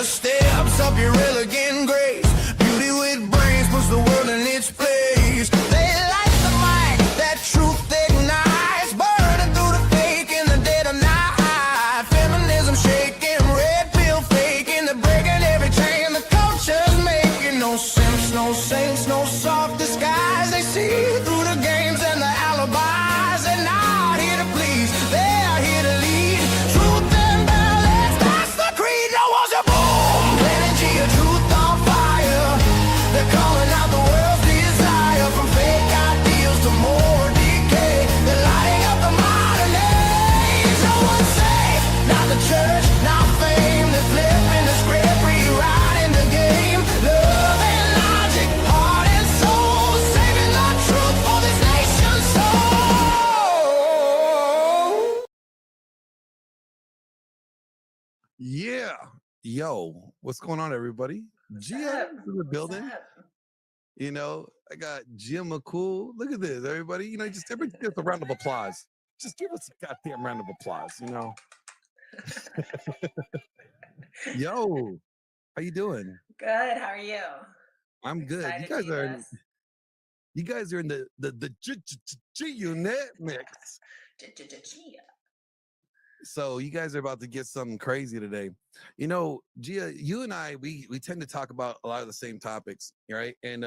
just steps up your elegant grace. Beauty with brains puts the world in its place. They light the mic, that truth ignites, burning through the fake in the dead of night. Feminism shaking, red pill faking, they're breaking every chain the culture's making. No simps, no saints, no soft disguise. They see through the games and the alibis. They're not here to please, they're here to lead. Truth and balance, that's the creed. No one's a boom. Energy of truth on fire. They're calling out the world's desire. From fake ideals to more decay. They're lighting up the modern age. No one's safe, not the church, not fame. They're flipping the script, rewriting the game. Love and logic, heart and soul, saving the truth for this nation's soul. Yeah. Yo, what's going on, everybody? Gia in the building. You know, I got Gia MaCool. Look at this, everybody. You know, just everybody give us a round of applause. Just give us a goddamn round of applause, you know. Yo, how you doing? Good. How are you? I'm good. Excited You to guys do are this. you guys are in the G unit mix. Gia. So you guys are about to get something crazy today. You know, Gia, you and I, we tend to talk about a lot of the same topics, right? And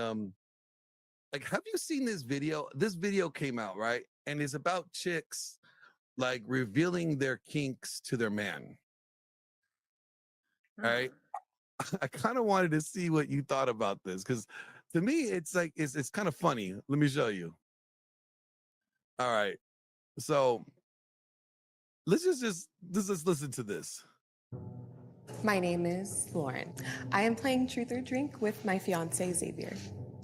like, have you seen this video? This video came out, right? And it's about chicks like revealing their kinks to their man. All right. I kind of wanted to see what you thought about this, because to me, it's like it's kind of funny. Let me show you. All right. So let's just listen to this. My name is Lauren. I am playing Truth or Drink with my fiance, Xavier.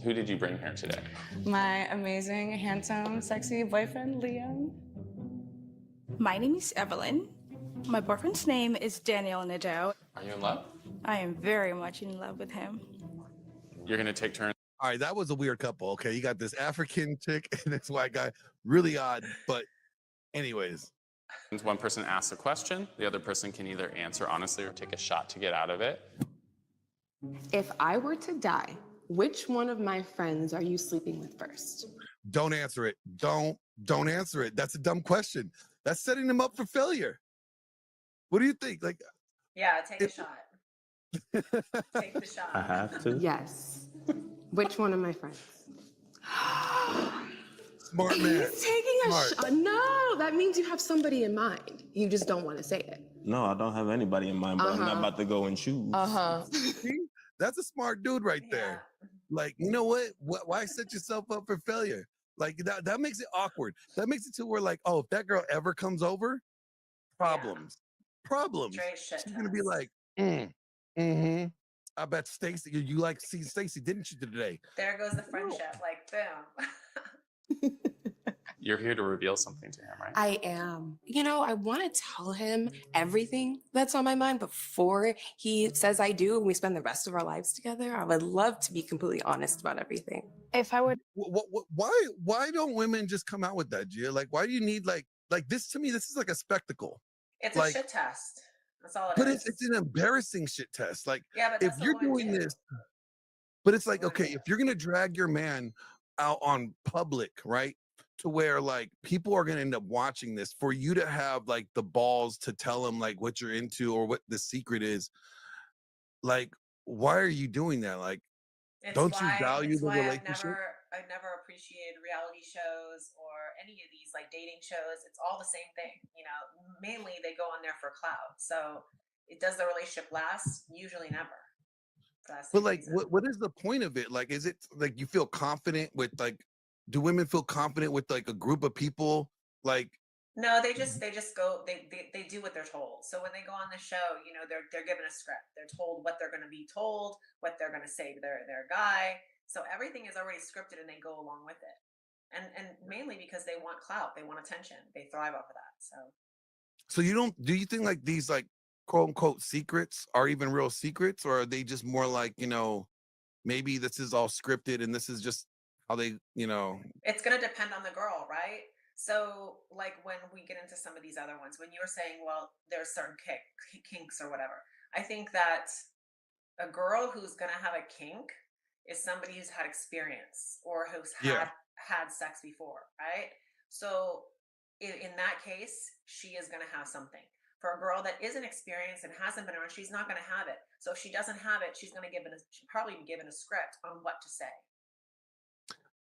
Who did you bring here today? My amazing, handsome, sexy boyfriend, Liam. My name is Evelyn. My boyfriend's name is Daniel Nadeau. Are you in love? I am very much in love with him. You're gonna take turns. All right, that was a weird couple. Okay, you got this African chick and this white guy. Really odd, but anyways. One person asks a question, the other person can either answer honestly or take a shot to get out of it. If I were to die, which one of my friends are you sleeping with first? Don't answer it. Don't answer it. That's a dumb question. That's setting them up for failure. What do you think? Like, Yeah, take a shot. Take the shot. I have to. Yes. Which one of my friends? smart man. He's taking a Smart. shot. No, that means you have somebody in mind. You just don't want to say it. No, I don't have anybody in mind, but I'm not about to go and choose. See? That's a smart dude right there. Like, you know what? Why set yourself up for failure? Like, that makes it awkward. That makes it to where, like, oh, if that girl ever comes over, problems. Problems. She's going to be like, I bet Stacy, you like to see Stacy, didn't you, today? There goes the friendship. Like, boom. You're here to reveal something to him, right? I am. You know, I want to tell him everything that's on my mind before he says I do and we spend the rest of our lives together. I would love to be completely honest about everything. If I would, Why don't women just come out with that, Gia? Like, why do you need like this? To me, this is like a spectacle. It's Like, a shit test. That's all it But is. it's an embarrassing shit test. Like, Yeah, but if that's you're what women doing do. this, but it's like, What okay, women if you're gonna drag your man out on public, right? To where like people are gonna end up watching this, for you to have like the balls to tell him like what you're into or what the secret is, like, why are you doing that? Like, It's don't you why- value it's the why relationship? I've never appreciated reality shows or any of these like dating shows. It's all the same thing, you know. Mainly they go on there for clout. So it does the relationship last? Usually never. For that But same like, reason. what is the point of it? Like, is it like you feel confident with like? Do women feel confident with like a group of people? Like, No, they just go they do what they're told. So when they go on the show, you know, they're given a script. They're told what they're gonna be told, what they're gonna say to their guy. So everything is already scripted and they go along with it. And mainly because they want clout, they want attention. They thrive off of that. So do you think like these like quote unquote secrets are even real secrets, or are they just more like, you know, maybe this is all scripted and this is just how they, you know? it's gonna depend on the girl, right? So like when we get into some of these other ones, when you're saying, well, there's certain kinks or whatever, I think that A girl who's gonna have a kink is somebody who's had experience or who's Yeah. had sex before, right? So in that case, she is gonna have something. For a girl that isn't experienced and hasn't been around, she's not gonna have it. So if she doesn't have it, she'll probably be given a script on what to say.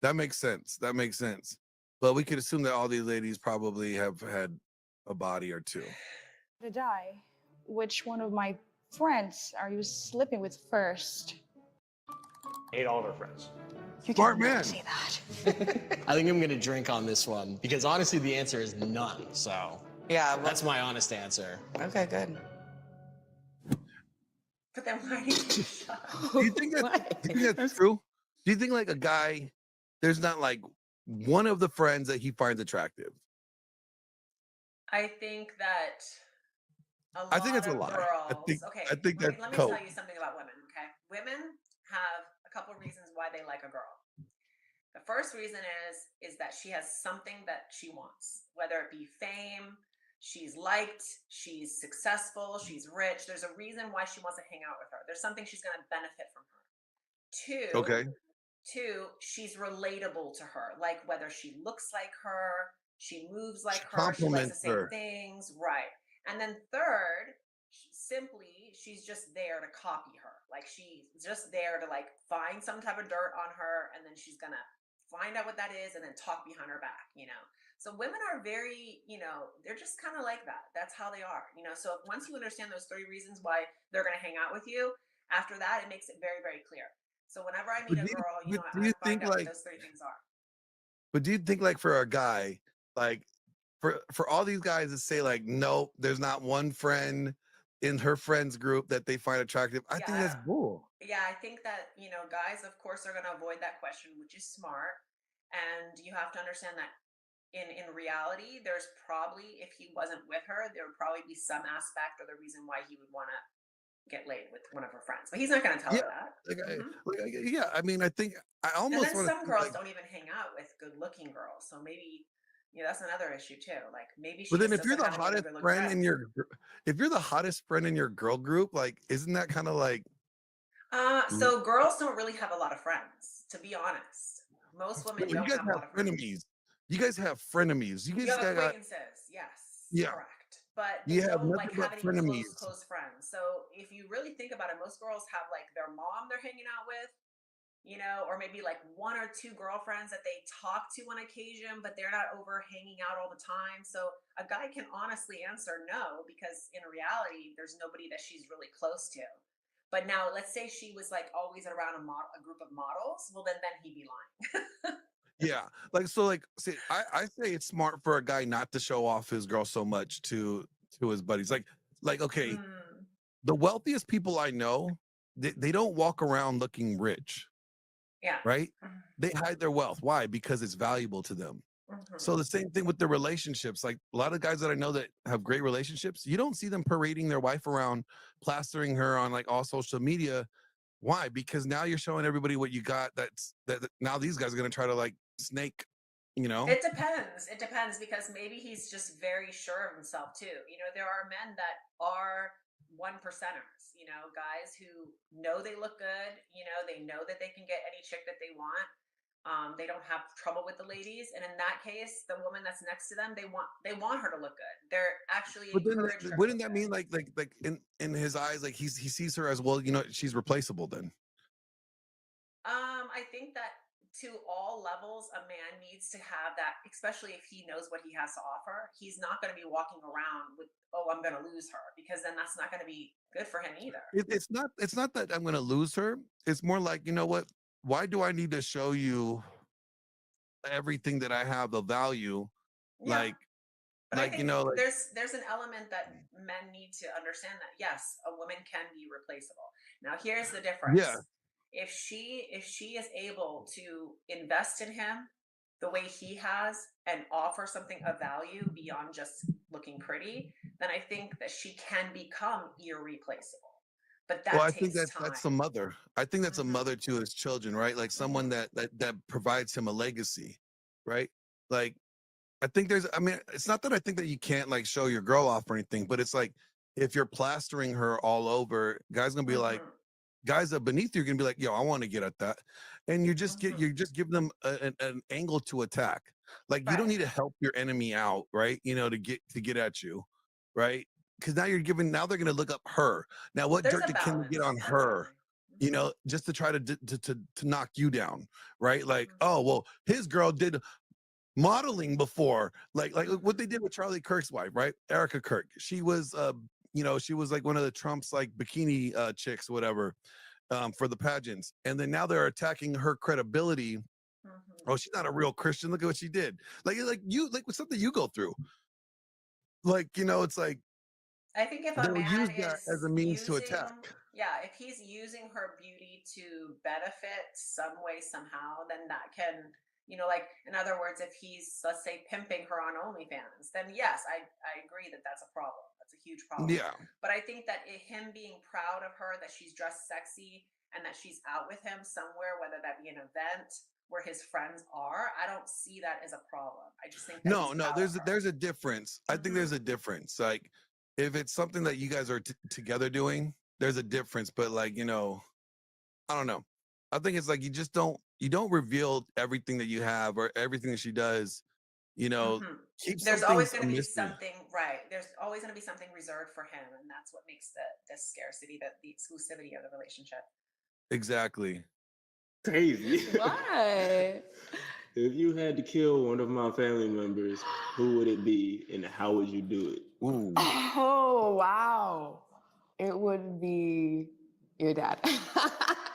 That makes sense. That makes sense. But we could assume that all these ladies probably have had a body or two. To die. Which one of my friends are you sleeping with first? Ate all of our friends. You Smart can never man. say that. I think I'm gonna drink on this one because honestly, the answer is none. So Yeah. Well, that's my honest answer. okay. Good. But then why do you shut? Do you think that's true? Do you think like a guy, there's not like one of the friends that he finds attractive? I think that I think it's a lot of lie. girls. Okay, I think let me that's tell coke. you something about women. Okay, women have a couple of reasons why they like a girl. The first reason is that she has something that she wants, whether it be fame, she's liked, she's successful, she's rich. There's a reason why she wants to hang out with her. There's something she's going to benefit from her. Okay. Two, she's relatable to her, like whether she looks like her, she moves like She her, she likes compliments the same her. things, right? And then third, she's just there to copy her. Like she's just there to like find some type of dirt on her, and then she's gonna find out what that is and then talk behind her back, you know. So women are very, they're just kind of like that. That's how they are, you know. So once you understand those three reasons why they're gonna hang out with you, after that it makes it very, very clear. So whenever I meet But a girl, do you I find think out what like those three things are. but do you think like for a guy, like for all these guys that say like nope, there's not one friend in her friends group that they find attractive, I think that's Yeah. bull. Yeah, I think that, guys, of course, are going to avoid that question, which is smart. And you have to understand that in reality, there's probably, if he wasn't with her, there would probably be some aspect or the reason why he would want to get laid with one of her friends. But he's not going to tell Yeah. her that. Yeah, I mean, I think I And almost then want some to girls like, don't even hang out with good-looking girls. So maybe, that's another issue too. Like maybe she but then just if you're doesn't the have any hottest good-looking friend friends. in if you're the hottest friend in your girl group, like isn't that kind of like So girls don't really have a lot of friends, to be honest. Most no, women you don't guys have a have lot of friends. frenemies. You guys have frenemies. You You guys have got acquaintances, yes, yeah. correct. But You they have don't like nothing but have any frenemies. close friends. So if you really think about it, most girls have like their mom they're hanging out with, or maybe like one or two girlfriends that they talk to on occasion, but they're not over hanging out all the time. So a guy can honestly answer no, because in reality, there's nobody that she's really close to. But now let's say she was like always around a group of models. Well, then he'd be lying. Yeah, like so, like see, I say it's smart for a guy not to show off his girl so much to his buddies. Like okay, Mm, the wealthiest people I know, they don't walk around looking rich, yeah. right? They hide their wealth. Why? Because it's valuable to them. So Mhm. the same thing with the relationships. Like a lot of guys that I know that have great relationships, you don't see them parading their wife around, plastering her on like all social media. Why? Because now you're showing everybody what you got. That now these guys are gonna try to like snake, you know? It depends. It depends because maybe he's just very sure of himself too. There are men that are one percenters, guys who know they look good, they know that they can get any chick that they want. They don't have trouble with the ladies. And in that case, the woman that's next to them, they want her to look good. They're actually But then encouraged her to wouldn't look that good. mean like in his eyes, like he sees her as well, she's replaceable then. I think that to all levels, a man needs to have that, especially if he knows what he has to offer. He's not going to be walking around with, oh, I'm going to lose her, because then that's not going to be good for him either. It's not that I'm gonna lose her. It's more like, you know what? Why do I need to show you everything that I have, the value? Yeah. Like But I like, think like there's an element that men need to understand that yes, a woman can be replaceable. Now here's the difference. yeah. If she is able to invest in him the way he has and offer something of value beyond just looking pretty, then I think that she can become irreplaceable. But Well, that I think takes that's time. a mother. I think that's a Mhm. mother to his children, right? Like someone Mhm. that provides him a legacy, right? Like I think I mean, it's not that I think that you can't like show your girl off or anything, but it's like if you're plastering her all over, guys gonna be like, Mhm. guys up beneath you are gonna be like, yo, I want to get at that. And you're just giving them an angle to attack. Like, you don't need to help your enemy out, right? To get at you, right? Because now they're gonna look up her. Now, what There's dirt a can we get on balance, her? definitely. Just to try to knock you down, right? Like, oh well, his girl did modeling before, like what they did with Charlie Kirk's wife, right? Erica Kirk. She was she was like one of the Trump's like bikini chicks, whatever, for the pageants. And then now they're attacking her credibility. Oh, she's not a real Christian. Look at what she did. Like with something you go through. Like, it's like I think if a they'll use man that as is a means to using, attack. yeah, if he's using her beauty to benefit some way, somehow, then that can, like, in other words, if he's, let's say, pimping her on OnlyFans, then yes, I agree that that's a problem. That's a huge problem. Yeah. But I think that him being proud of her, that she's dressed sexy and that she's out with him somewhere, whether that be an event where his friends are, I don't see that as a problem. I just think that No, he's proud of her. there's a difference. I think there's a difference. Like, if it's something that you guys are together doing, there's a difference. But like, I don't know. I think it's like you don't reveal everything that you have or everything that she does. Keep There's something always going to be submissive. something, right? There's always going to be something reserved for him, and that's what makes the scarcity, the exclusivity of the relationship. Exactly. Crazy. What? If you had to kill one of my family members, who would it be and how would you do it? Ooh. Oh, wow. It would be your dad.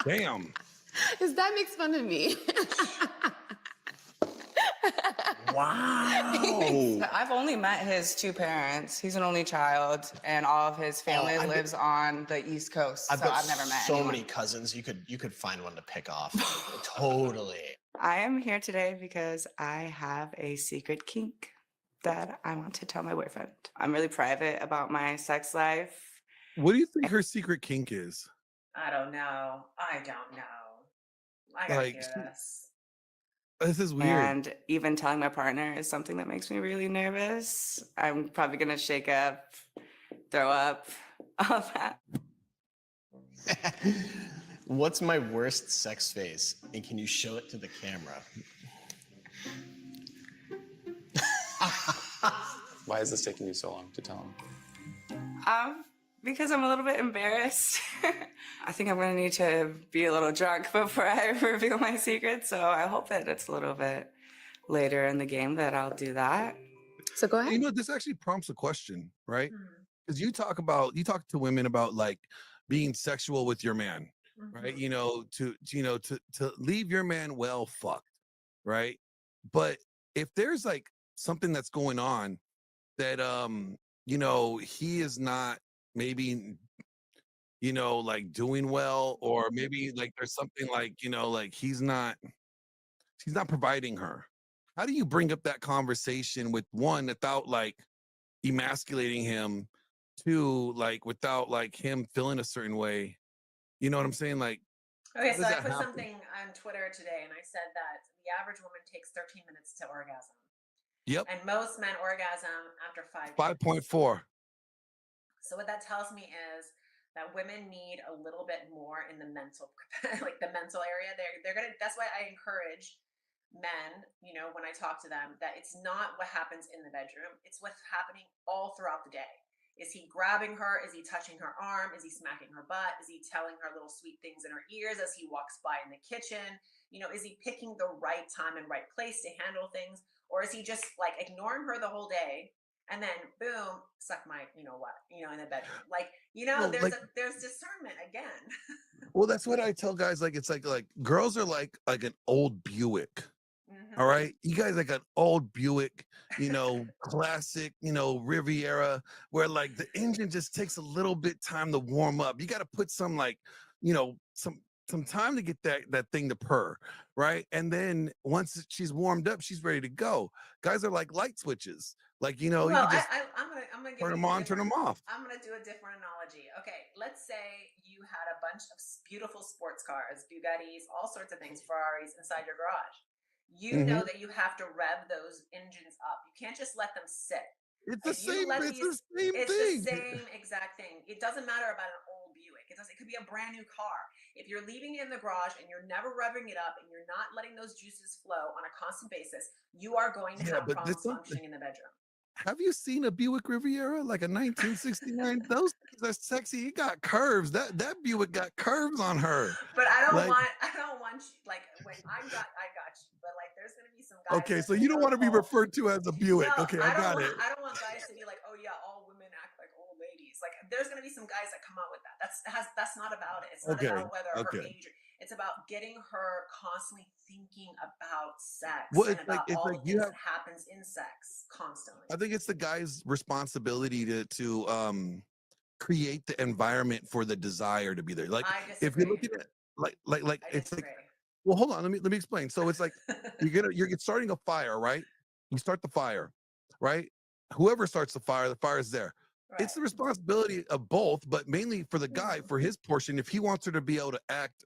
Damn. His dad makes fun of me. Wow. I've only met his two parents. He's an only child, and all of his family lives on the East Coast. I've got never met so anyone. many cousins. You could find one to pick off. Totally. I am here today because I have a secret kink that I want to tell my boyfriend. I'm really private about my sex life. What do you think her secret kink is? I don't know. I gotta Like, hear this. This is weird. And even telling my partner is something that makes me really nervous. I'm probably gonna shake up, throw up, all of that. What's my worst sex phase? And can you show it to the camera? Why is this taking you so long to tell him? Because I'm a little bit embarrassed. I think I'm gonna need to be a little drunk before I reveal my secret. So I hope that it's a little bit later in the game that I'll do that. So go ahead. This actually prompts a question, right? Because you talk to women about like being sexual with your man, right? To leave your man well fucked, right? But if there's like something that's going on that he is not maybe like doing well, or maybe like there's something like like he's not providing her, how do you bring up that conversation with one without like emasculating him, two like without like him feeling a certain way? You know what I'm saying? Like, Okay, how so does I that put happen? something on Twitter today, and I said that the average woman takes 13 minutes to orgasm. Yep. And most men orgasm after 5 5.4. So what that tells me is that women need a little bit more in the mental, like the mental area. That's why I encourage men, when I talk to them, that it's not what happens in the bedroom. It's what's happening all throughout the day. Is he grabbing her? Is he touching her arm? Is he smacking her butt? Is he telling her little sweet things in her ears as he walks by in the kitchen? Is he picking the right time and right place to handle things? Or is he just like ignoring her the whole day? And then boom, suck my, in the bedroom. Like, there's discernment again. Well, that's what I tell guys. Like, it's like girls are like an old Buick. All right, you guys like an old Buick, classic, Riviera, where like the engine just takes a little bit time to warm up. You got to put some like, some time to get that thing to purr, right? And then once she's warmed up, she's ready to go. Guys are like light switches, like Well, you just I'm gonna turn them on, turn them off. I'm gonna do a different analogy. Okay, let's say you had a bunch of beautiful sports cars, Bugattis, all sorts of things, Ferraris inside your garage. You know that you have to rev those engines up. You can't just let them sit. It's the If you same. let It's these- the same It's thing. the same exact thing. It doesn't matter about an old Buick. It could be a brand new car. If you're leaving it in the garage and you're never revving it up and you're not letting those juices flow on a constant basis, you are going to have problems functioning in the bedroom. Have you seen a Buick Riviera, like a 1969? Those things are sexy. It got curves. That Buick got curves on her. But I don't Like, want you, like, when I got you. But like, there's gonna be some guys. okay, that so you don't want to be pull. referred to as a Buick. No, Okay, I got it. I don't want guys to be like, oh yeah, all women act like old ladies. Like, there's gonna be some guys that come out with that. That's not about it. It's not about whether her age. It's about getting her constantly thinking about sex and about all the things that happens in sex constantly. I think it's the guy's responsibility to create the environment for the desire to be there. Like, if you look at it, like it's like, well, hold on, let me explain. So it's like you're starting a fire, right? You start the fire, right? Whoever starts the fire is there. Right. It's the responsibility of both, but mainly for the guy, for his portion. If he wants her to be able to act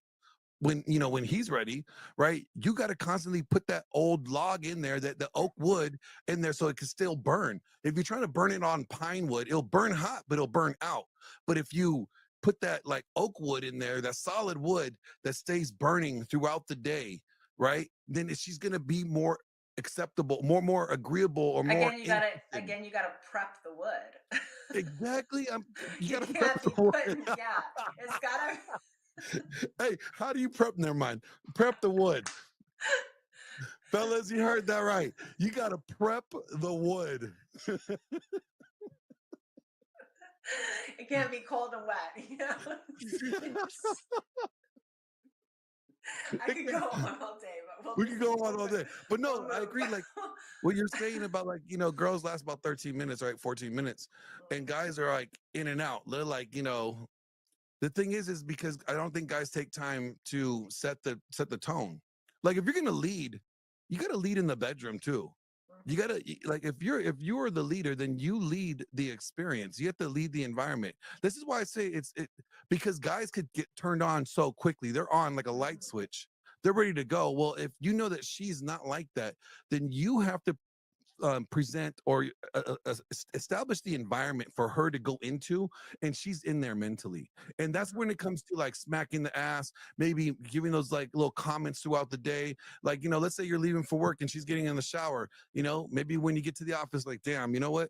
when he's ready, right? You got to constantly put that old log in there, that the oak wood in there, so it can still burn. If you're trying to burn it on pine wood, it'll burn hot, but it'll burn out. But if you put that like oak wood in there, that solid wood that stays burning throughout the day, right? Then she's gonna be more acceptable, more agreeable, or more. Again, you gotta prep the wood. Exactly. You gotta prep the wood. Yeah, it's gotta. Hey, how do you prep? Never mind. Prep the wood. Fellas, you heard that right. You got to prep the wood. It can't be cold and wet. You know? I could go on all day, but we could go on all day. But no, I agree. Like what you're saying about, like, girls last about 13 minutes, right? 14 minutes. And guys are like in and out. They're like, the thing is because I don't think guys take time to set the tone. Like, if you're gonna lead, you gotta lead in the bedroom too. You gotta, like, if you're the leader, then you lead the experience. You have to lead the environment. This is why I say because guys could get turned on so quickly. They're on like a light switch. They're ready to go. Well, if you know that she's not like that, then you have to present or establish the environment for her to go into, and she's in there mentally. And that's when it comes to like smacking the ass, maybe giving those like little comments throughout the day. Like, let's say you're leaving for work and she's getting in the shower, maybe when you get to the office, like, damn, you know what?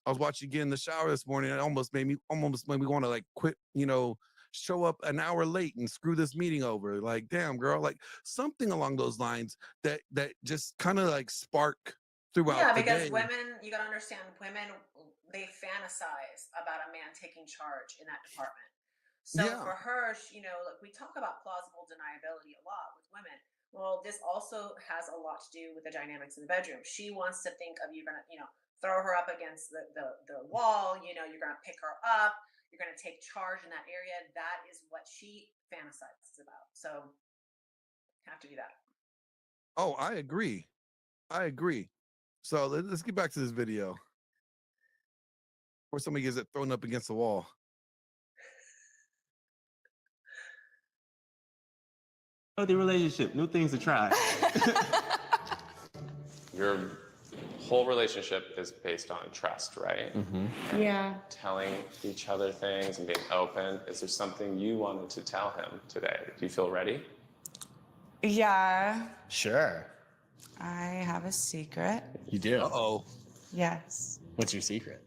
I was watching you get in the shower this morning. It almost made me want to like quit, show up an hour late and screw this meeting over. Like, damn, girl, like something along those lines that just kind of like spark throughout. Yeah, because women, you gotta understand, women, they fantasize about a man taking charge in that department. So for her, like, we talk about plausible deniability a lot with women. Well, this also has a lot to do with the dynamics in the bedroom. She wants to think of you gonna, throw her up against the wall. You're gonna pick her up. You're gonna take charge in that area. That is what she fantasizes about. So, have to do that. Oh, I agree. So let's get back to this video where somebody gets it thrown up against the wall. The relationship, new things to try. Your whole relationship is based on trust, right? Mm-hmm. Yeah. Telling each other things and being open. Is there something you wanted to tell him today? Do you feel ready? Yeah. Sure. I have a secret. You do? Uh-oh. Yes. What's your secret?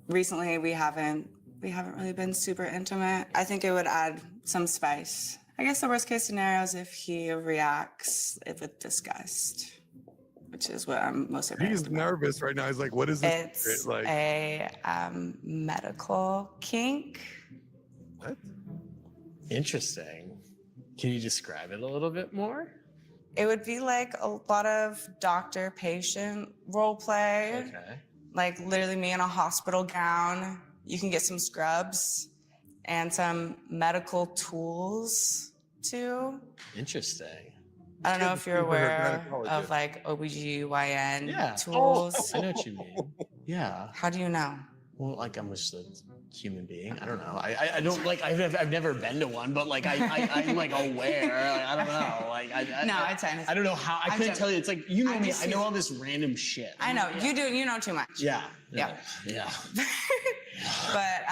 Recently, we haven't really been super intimate. I think it would add some spice. I guess the worst case scenario is if he reacts with disgust, which is what I'm most afraid of. He's nervous right now. He's like, what is this? It's like a medical kink. What? Interesting. Can you describe it a little bit more? It would be like a lot of doctor-patient role play. Okay. Like literally me in a hospital gown. You can get some scrubs and some medical tools too. Interesting. I don't know if you're aware of like OBGYN tools. I know what you mean. Yeah. How do you know? Well, like, I'm just a human being. I don't know. I don't like. I've never been to one, but like I'm like aware. I don't know. Like I don't know how. I couldn't tell you. It's like, you know me. I know all this random shit. I know you do. You know too much. Yeah. Yeah. Yeah. But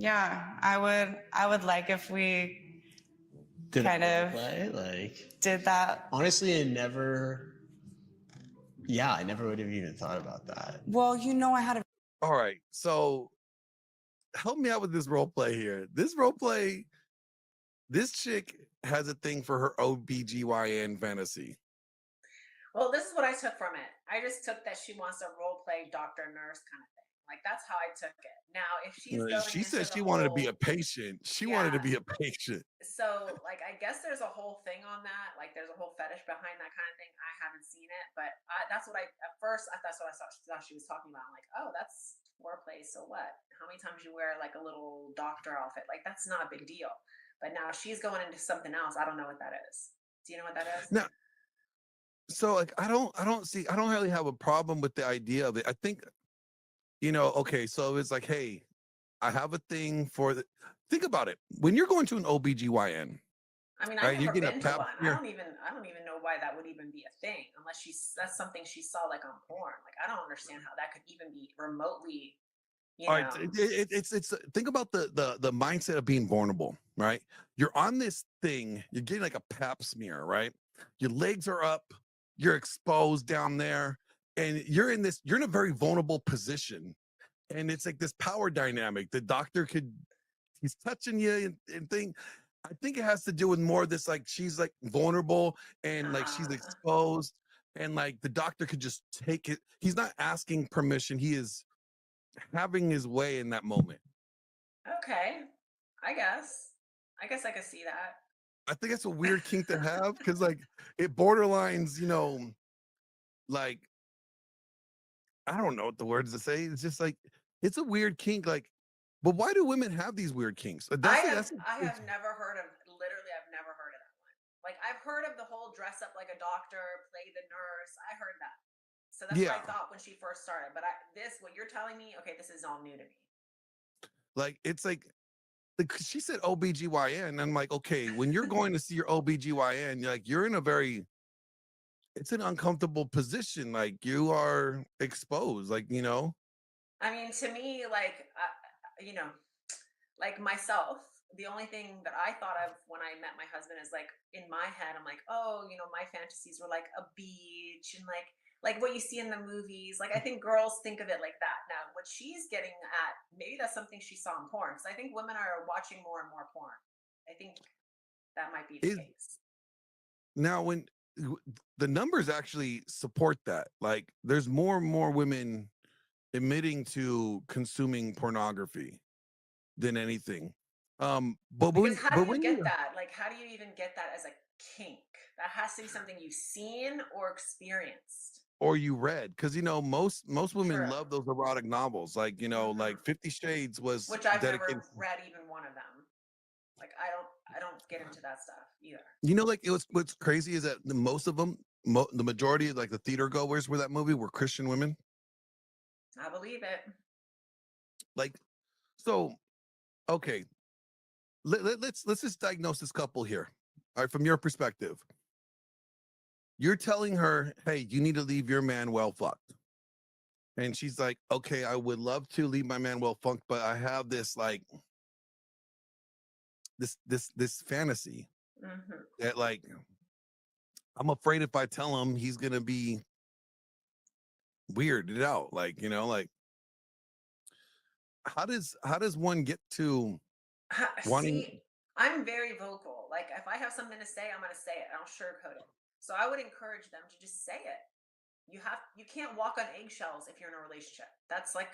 Yeah, I would like if we Did kind I of play? Like, did that. honestly, I never would have even thought about that. Well, you know, I had a All right, so help me out with this role play here. This role play, this chick has a thing for her OBGYN fantasy. Well, this is what I took from it. I just took that she wants a role play doctor nurse kind of thing. Like that's how I took it. Now, if she's going She into said the she wanted to be a whole, patient. She wanted to yeah. be a patient. So, like, I guess there's a whole thing on that. Like, there's a whole fetish behind that kind of thing. I haven't seen it, but that's what at first, that's what I thought she was talking about. I'm like, oh, that's foreplay. So what? How many times you wear like a little doctor outfit? Like, that's not a big deal. But now she's going into something else. I don't know what that is. Do you know what that is? Now, so like I don't really have a problem with the idea of it. I think, okay, so it's like, hey, I have a thing for think about it. When you're going to an OBGYN, I mean, right, I've you never get a been to pap one. smear. I don't even know why that would even be a thing, unless that's something she saw like on porn. Like, I don't understand how that could even be remotely, All right, it's think about the mindset of being vulnerable, right? You're on this thing, you're getting like a pap smear, right? Your legs are up, you're exposed down there, and you're in a very vulnerable position. And it's like this power dynamic. The doctor he's touching you and thing. I think it has to do with more of this, like she's like vulnerable and like she's exposed, and like the doctor could just take it. He's not asking permission. He is having his way in that moment. Okay, I guess. I guess I could see that. I think that's a weird kink to have because like it borderlines, like I don't know what the words to say. It's just like it's a weird kink. Like, but why do women have these weird kinks? I have never heard of. Literally, I've never heard of that one. Like, I've heard of the whole dress up like a doctor, play the nurse. I heard that. So that's what I thought when she first started. But what you're telling me, okay, this is all new to me. Like, it's like she said OBGYN. I'm like, okay, when you're going to see your OBGYN, you're in a very, it's an uncomfortable position. Like you are exposed, like, I mean, to me, like, like myself, the only thing that I thought of when I met my husband is like in my head, I'm like, oh, my fantasies were like a beach and like what you see in the movies. Like I think girls think of it like that. Now, what she's getting at, maybe that's something she saw in porn. Because I think women are watching more and more porn. I think that might be the case. Now, when the numbers actually support that, like there's more and more women admitting to consuming pornography than anything. But because how do you get that? Like, how do you even get that as a kink? That has to be something you've seen or experienced. Or you read, because most women love those erotic novels. Like, like 50 Shades was which I've never read even one of them. Like I don't get into that stuff either. Like what's crazy is that most of them, the majority of like the theater goers were that movie were Christian women. I believe it. Like, so, okay, let's just diagnose this couple here. All right, from your perspective, you're telling her, hey, you need to leave your man well fucked, and she's like, okay, I would love to leave my man well fucked, but I have this like this fantasy that like I'm afraid if I tell him he's gonna be weirded out. Like, like how does one get to wanting? See, I'm very vocal. Like if I have something to say, I'm gonna say it. I don't sugarcoat it. So I would encourage them to just say it. You can't walk on eggshells if you're in a relationship. That's like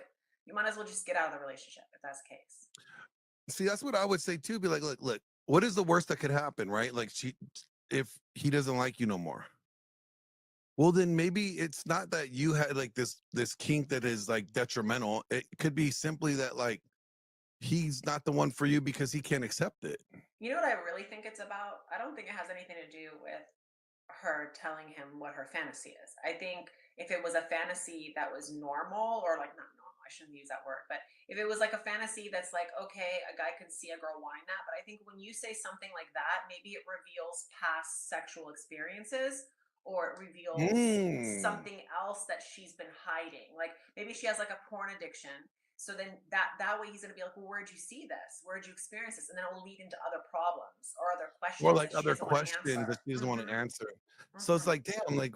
you might as well just get out of the relationship if that's the case. See, that's what I would say too. Be like, look, what is the worst that could happen, right? Like if he doesn't like you no more. Well, then maybe it's not that you had like this kink that is like detrimental. It could be simply that like he's not the one for you because he can't accept it. You know what I really think it's about? I don't think it has anything to do with her telling him what her fantasy is. I think if it was a fantasy that was normal or like not normal, I shouldn't use that word, but if it was like a fantasy that's like, okay, a guy could see a girl whine that, but I think when you say something like that, maybe it reveals past sexual experiences or it reveals something else that she's been hiding. Like maybe she has like a porn addiction So then that way he's gonna be like, well, where'd you see this? Where'd you experience this? And then it will lead into other problems or other Or questions like that she other doesn't want to questions that answer. she doesn't want to answer. So it's Hmm. like, damn, like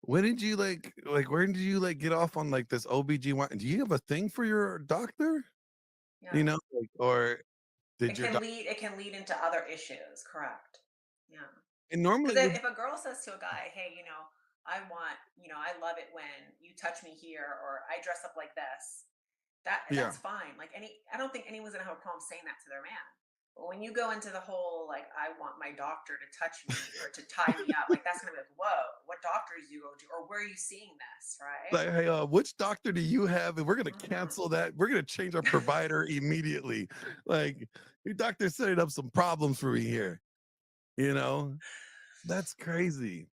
when did you like where did you like get off on like this OBGYN? Do you have a thing for your doctor? Yeah. You know, like, or did It your can doctor? lead it can lead into other issues, correct. Yeah. And Because normally would if a girl says to a guy, hey, I want, I love it when you touch me here or I dress up like this, yeah. that's fine. Like I don't think anyone's gonna have a problem saying that to their man. But when you go into the whole like I want my doctor to touch me or to tie me up, like that's gonna be like, whoa, what doctors do you go to? Or where are you seeing this, right? Like, hey, which doctor do you have? And we're gonna Hmm. cancel that. We're gonna change our provider immediately. Like, your doctor setting up some problems for me here. You know, that's crazy.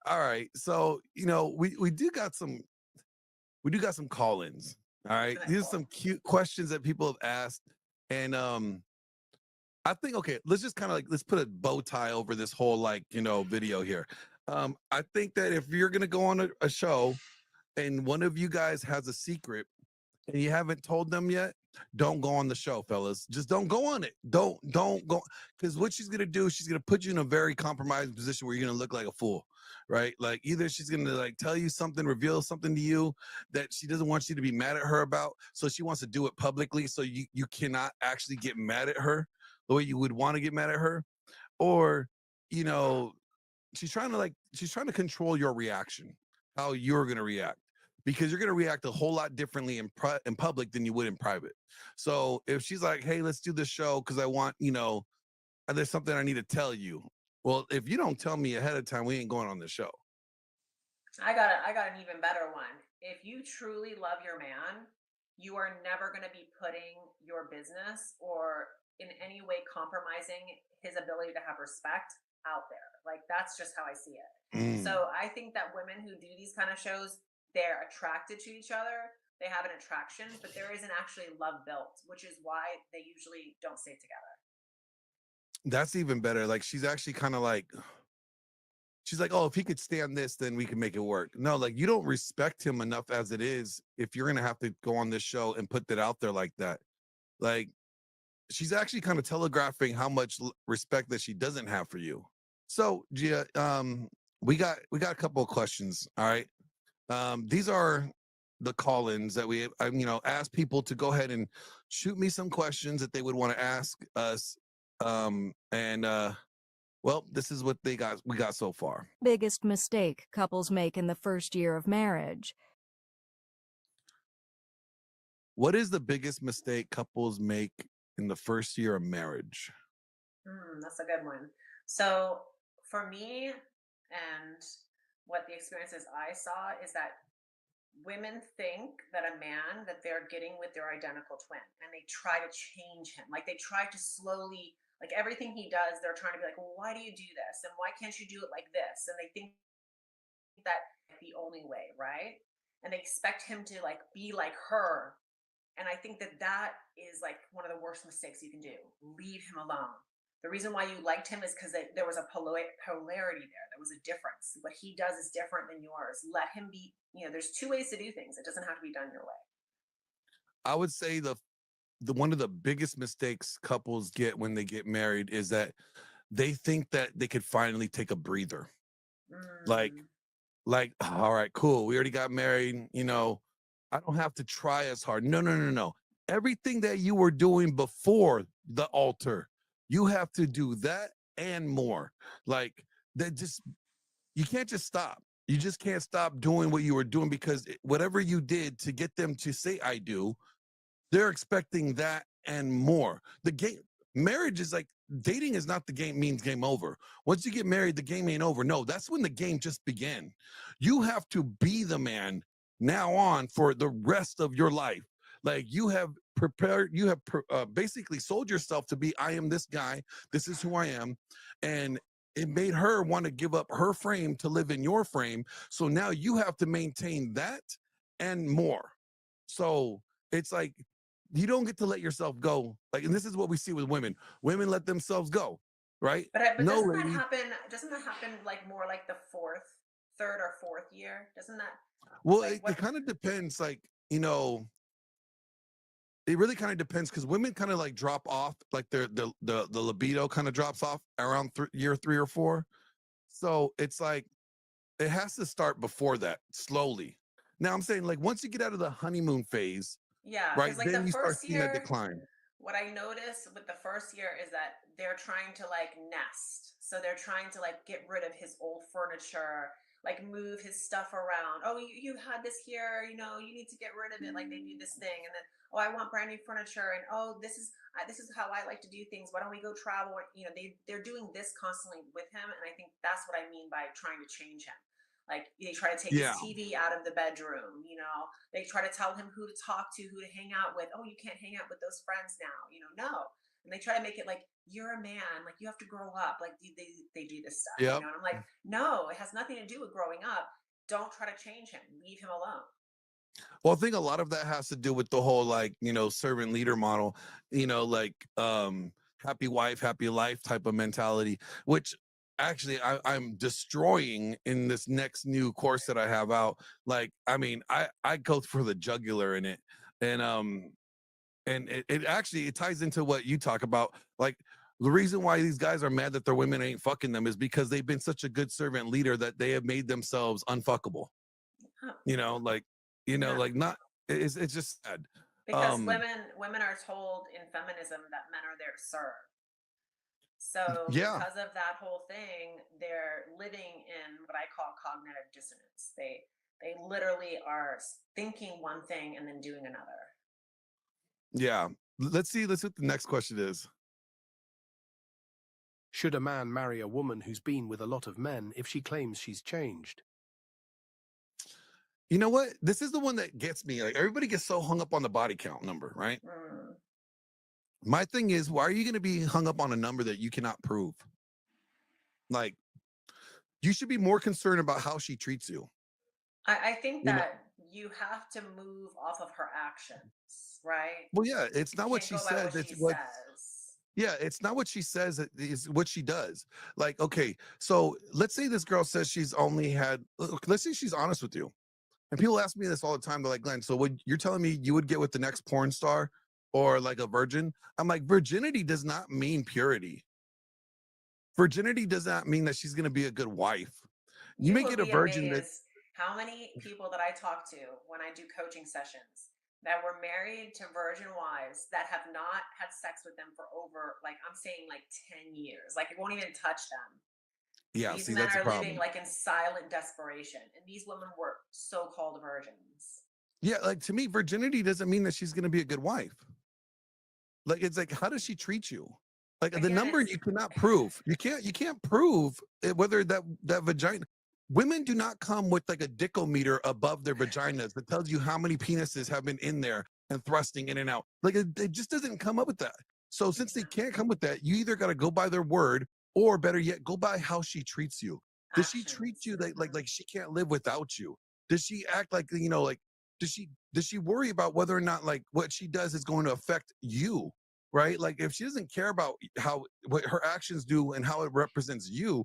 All right, so we do got some call-ins. All right, these are some Cool. cute questions that people have asked, and I think okay, let's just kind of like let's put a bow tie over this whole like video here. I think that if you're gonna go on a show and one of you guys has a secret and you haven't told them yet, don't go on the show, fellas. Just don't go on it. Don't go, because what she's gonna do, she's gonna put you in a very compromised position where you're gonna look like a fool, right? Like either she's gonna like tell you something, reveal something to you that she doesn't want you to be mad at her about, so she wants to do it publicly, so you cannot actually get mad at her the way you would want to get mad at her, or you know she's trying to control your reaction, how you're going to react, because you're going to react a whole lot differently in public than you would in private. So if she's like, hey, let's do this show because I want, there's something I need to tell you. Well, if you don't tell me ahead of time, we ain't going on the show. I got an even better one. If you truly love your man, you are never going to be putting your business or in any way compromising his ability to have respect out there. Like that's just how I see it. Mm. So I think that women who do these kind of shows, they're attracted to each other. They have an attraction, but there isn't actually love built, which is why they usually don't stay together. That's even better. Like she's actually kind of like, she's like, oh, if he could stand this, then we can make it work. No, like you don't respect him enough as it is if you're going to have to go on this show and put that out there like that. Like she's actually kind of telegraphing how much respect that she doesn't have for you. So Gia, we got a couple of questions. All right. These are the call-ins that we ask people to go ahead and shoot me some questions that they would want to ask us. And well, this is what we got so far. Biggest mistake couples make in the first year of marriage. What is the biggest mistake couples make in the first year of marriage? That's a good one. So for me, and what the experiences I saw is that women think that a man that they're getting with their identical twin and they try to change him. Like they try to slowly, like everything he does, they're trying to be like, well, why do you do this? And why can't you do it like this? And they think that the only way, right? And they expect him to like be like her. And I think that that is like one of the worst mistakes you can do. Leave him alone. The reason why you liked him is because there was a polarity there. There was a difference. What he does is different than yours. Let him be, there's two ways to do things. It doesn't have to be done your way. I would say the one of the biggest mistakes couples get when they get married is that they think that they could finally take a breather. Like, all right, cool. We already got married. I don't have to try as hard. No. Everything that you were doing before the altar, you have to do that and more. Like that, you can't just stop. You just can't stop doing what you were doing, because whatever you did to get them to say I do, they're expecting that and more. Marriage is like, dating is not the game means game over. Once you get married, the game ain't over. No, that's when the game just began. You have to be the man now on for the rest of your life. Like you have prepared, you have basically sold yourself to be, I am this guy. This is who I am. And it made her want to give up her frame to live in your frame. So now you have to maintain that and more. So it's like, you don't get to let yourself go. Like, and this is what we see with women. Women let themselves go, right? But No doesn't lady. that happen? Doesn't that happen like more like the third or fourth year? Doesn't that? Well, Like it kind of depends. Like, it really kind of depends because women kind of like drop off, like the libido kind of drops off around year 3 or 4. So it's like it has to start before that, slowly. Now I'm saying like once you get out of the honeymoon phase, Yeah, right, because like then the you start first seeing a year, decline. what I notice with the first year is that they're trying to like nest. So they're trying to like get rid of his old furniture, like move his stuff around. Oh, you had this here, you need to get rid of it. Like they do this thing, and then oh, I want brand new furniture, and oh, this is how I like to do things. Why don't we go travel? They're doing this constantly with him, and I think that's what I mean by trying to change him. Like they try to take his Yeah. TV out of the bedroom. They try to tell him who to talk to, who to hang out with. Oh, you can't hang out with those friends now. No. And they try to make it like you're a man, like you have to grow up. Like they do this stuff, Yep. and I'm like, no, it has nothing to do with growing up. Don't try to change him. Leave him alone. Well, I think a lot of that has to do with the whole like, servant leader model, like happy wife, happy life type of mentality, which actually I'm destroying in this next new course that I have out. Like, I mean, I go for the jugular in it. And it actually it ties into what you talk about. Like the reason why these guys are mad that their women ain't fucking them is because they've been such a good servant leader that they have made themselves unfuckable. Huh. Like, Yeah. like not it's just sad. Because women are told in feminism that men are there to serve. So Yeah. because of that whole thing, they're living in what I call cognitive dissonance. They literally are thinking one thing and then doing another. Yeah. Let's see what the next question is. Should a man marry a woman who's been with a lot of men if she claims she's changed? You know what? This is the one that gets me. Like everybody gets so hung up on the body count number, right? Mm. My thing is, why are you going to be hung up on a number that you cannot prove? Like, you should be more concerned about how she treats you. I think You know- that you have to move off of her actions, right? Well, yeah, it's not what Can't she go by says. what It's she what. says. Yeah, it's not what she says. It's what she does. Like, okay, so let's say this girl says she's only had. Let's say she's honest with you, and people ask me this all the time. They're like, Glenn, so would you're telling me you would get with the next porn star or like a virgin? I'm like, virginity does not mean purity. Virginity does not mean that she's going to be a good wife. You may would get a be virgin that. amazed how many people that I talk to when I do coaching sessions that were married to virgin wives that have not had sex with them for over, like I'm saying, like 10 years. Like it won't even touch them. Yeah, These see, men that's a are living problem. like in silent desperation, and these women were so-called virgins. Yeah, like to me, virginity doesn't mean that she's going to be a good wife. Like it's like, how does she treat you? Like the Again, number it's you cannot prove. You can't prove whether that vagina. Women do not come with like a dickometer above their vaginas that tells you how many penises have been in there and thrusting in and out. Like it just doesn't come up with that. So since they can't come with that, you either got to go by their word, or better yet, go by how she treats you. Does she treat actions. you like she can't live without you? Does she act like like does she worry about whether or not like what she does is going to affect you? Right? Like if she doesn't care about what her actions do and how it represents you,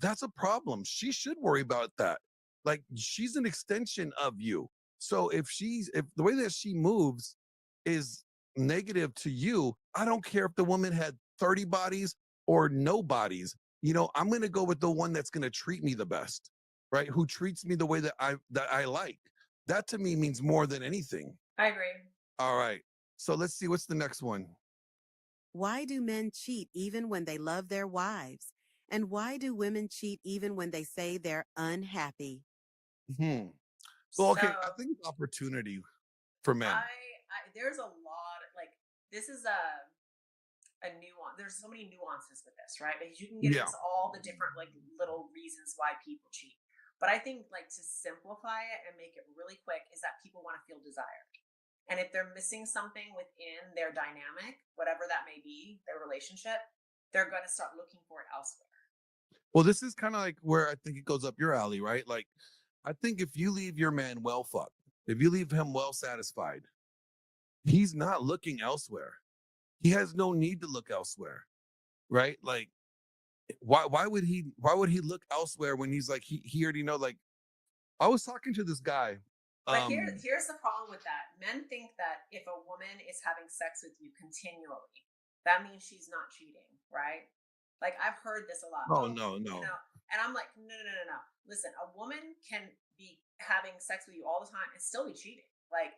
that's a problem. She should worry about that. Like she's an extension of you. So if the way that she moves is negative to you, I don't care if the woman had 30 bodies or no bodies. I'm going to go with the one that's going to treat me the best, right? Who treats me the way that I like. That to me means more than anything. I agree. All right. So let's see what's the next one. Why do men cheat even when they love their wives? And why do women cheat even when they say they're unhappy? Well, okay, I think it's opportunity for men. There's a lot like this is a nuance. There's so many nuances with this, right? Because you can get into all the different like little reasons why people cheat. But I think like to simplify it and make it really quick is that people want to feel desired. And if they're missing something within their dynamic, whatever that may be, their relationship, they're going to start looking for it elsewhere. Well, this is kind of like where I think it goes up your alley, right? Like, I think if you leave your man well fucked, if you leave him well satisfied, he's not looking elsewhere. He has no need to look elsewhere, right? Like, why would he look elsewhere when he's like he already know? Like, I was talking to this guy But here's the problem with that. Men think that if a woman is having sex with you continually, that means she's not cheating, right? Like I've heard this a lot. Oh Oh, no, you no. know, and I'm like, no, no, no, no, no. Listen, a woman can be having sex with you all the time and still be cheating. Like,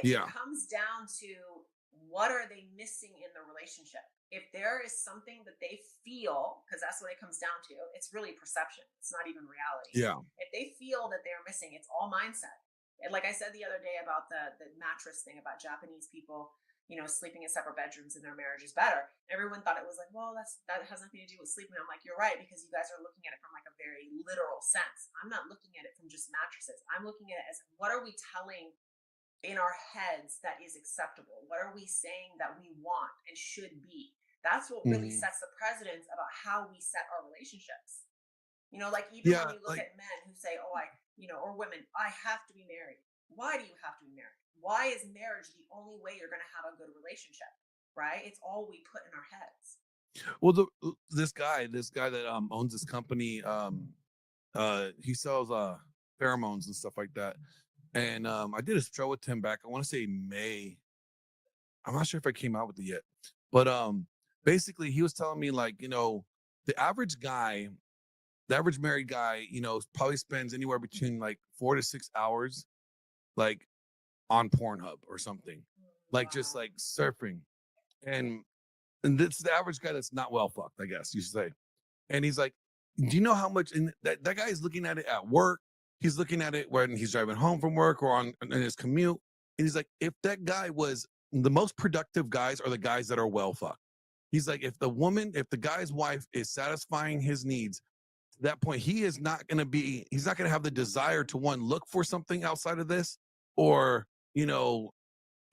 it Yeah. comes down to what are they missing in the relationship? If there is something that they feel, because that's what it comes down to, it's really perception. It's not even reality. Yeah. If they feel that they're missing, it's all mindset. And like I said the other day about the mattress thing about Japanese people, sleeping in separate bedrooms in their marriage is better. Everyone thought it was like, well, that has nothing to do with sleeping. I'm like, you're right, because you guys are looking at it from like a very literal sense. I'm not looking at it from just mattresses. I'm looking at it as what are we telling in our heads that is acceptable? What are we saying that we want and should be? That's what really Mhm. sets the precedence about how we set our relationships. Like even when Yeah, you look like at men who say, oh, or women, I have to be married. Why do you have to be married? Why is marriage the only way you're going to have a good relationship? Right? It's all we put in our heads. well this guy that owns this company, he sells pheromones and stuff like that. And I did a show with him back, I want to say May. I'm not sure if I came out with it yet. But basically he was telling me like, the average guy, the average married guy, probably spends anywhere between like 4 to 6 hours like on Pornhub or something. Like just Wow. like surfing. And this is the average guy that's not well fucked, I guess you should say. And he's like, do you know how much? And that guy is looking at it at work. He's looking at it when he's driving home from work or in his commute. And he's like, if that guy was the most productive guys are the guys that are well fucked. He's like, if the guy's wife is satisfying his needs to that point, he's not going to have the desire to look for something outside of this, or,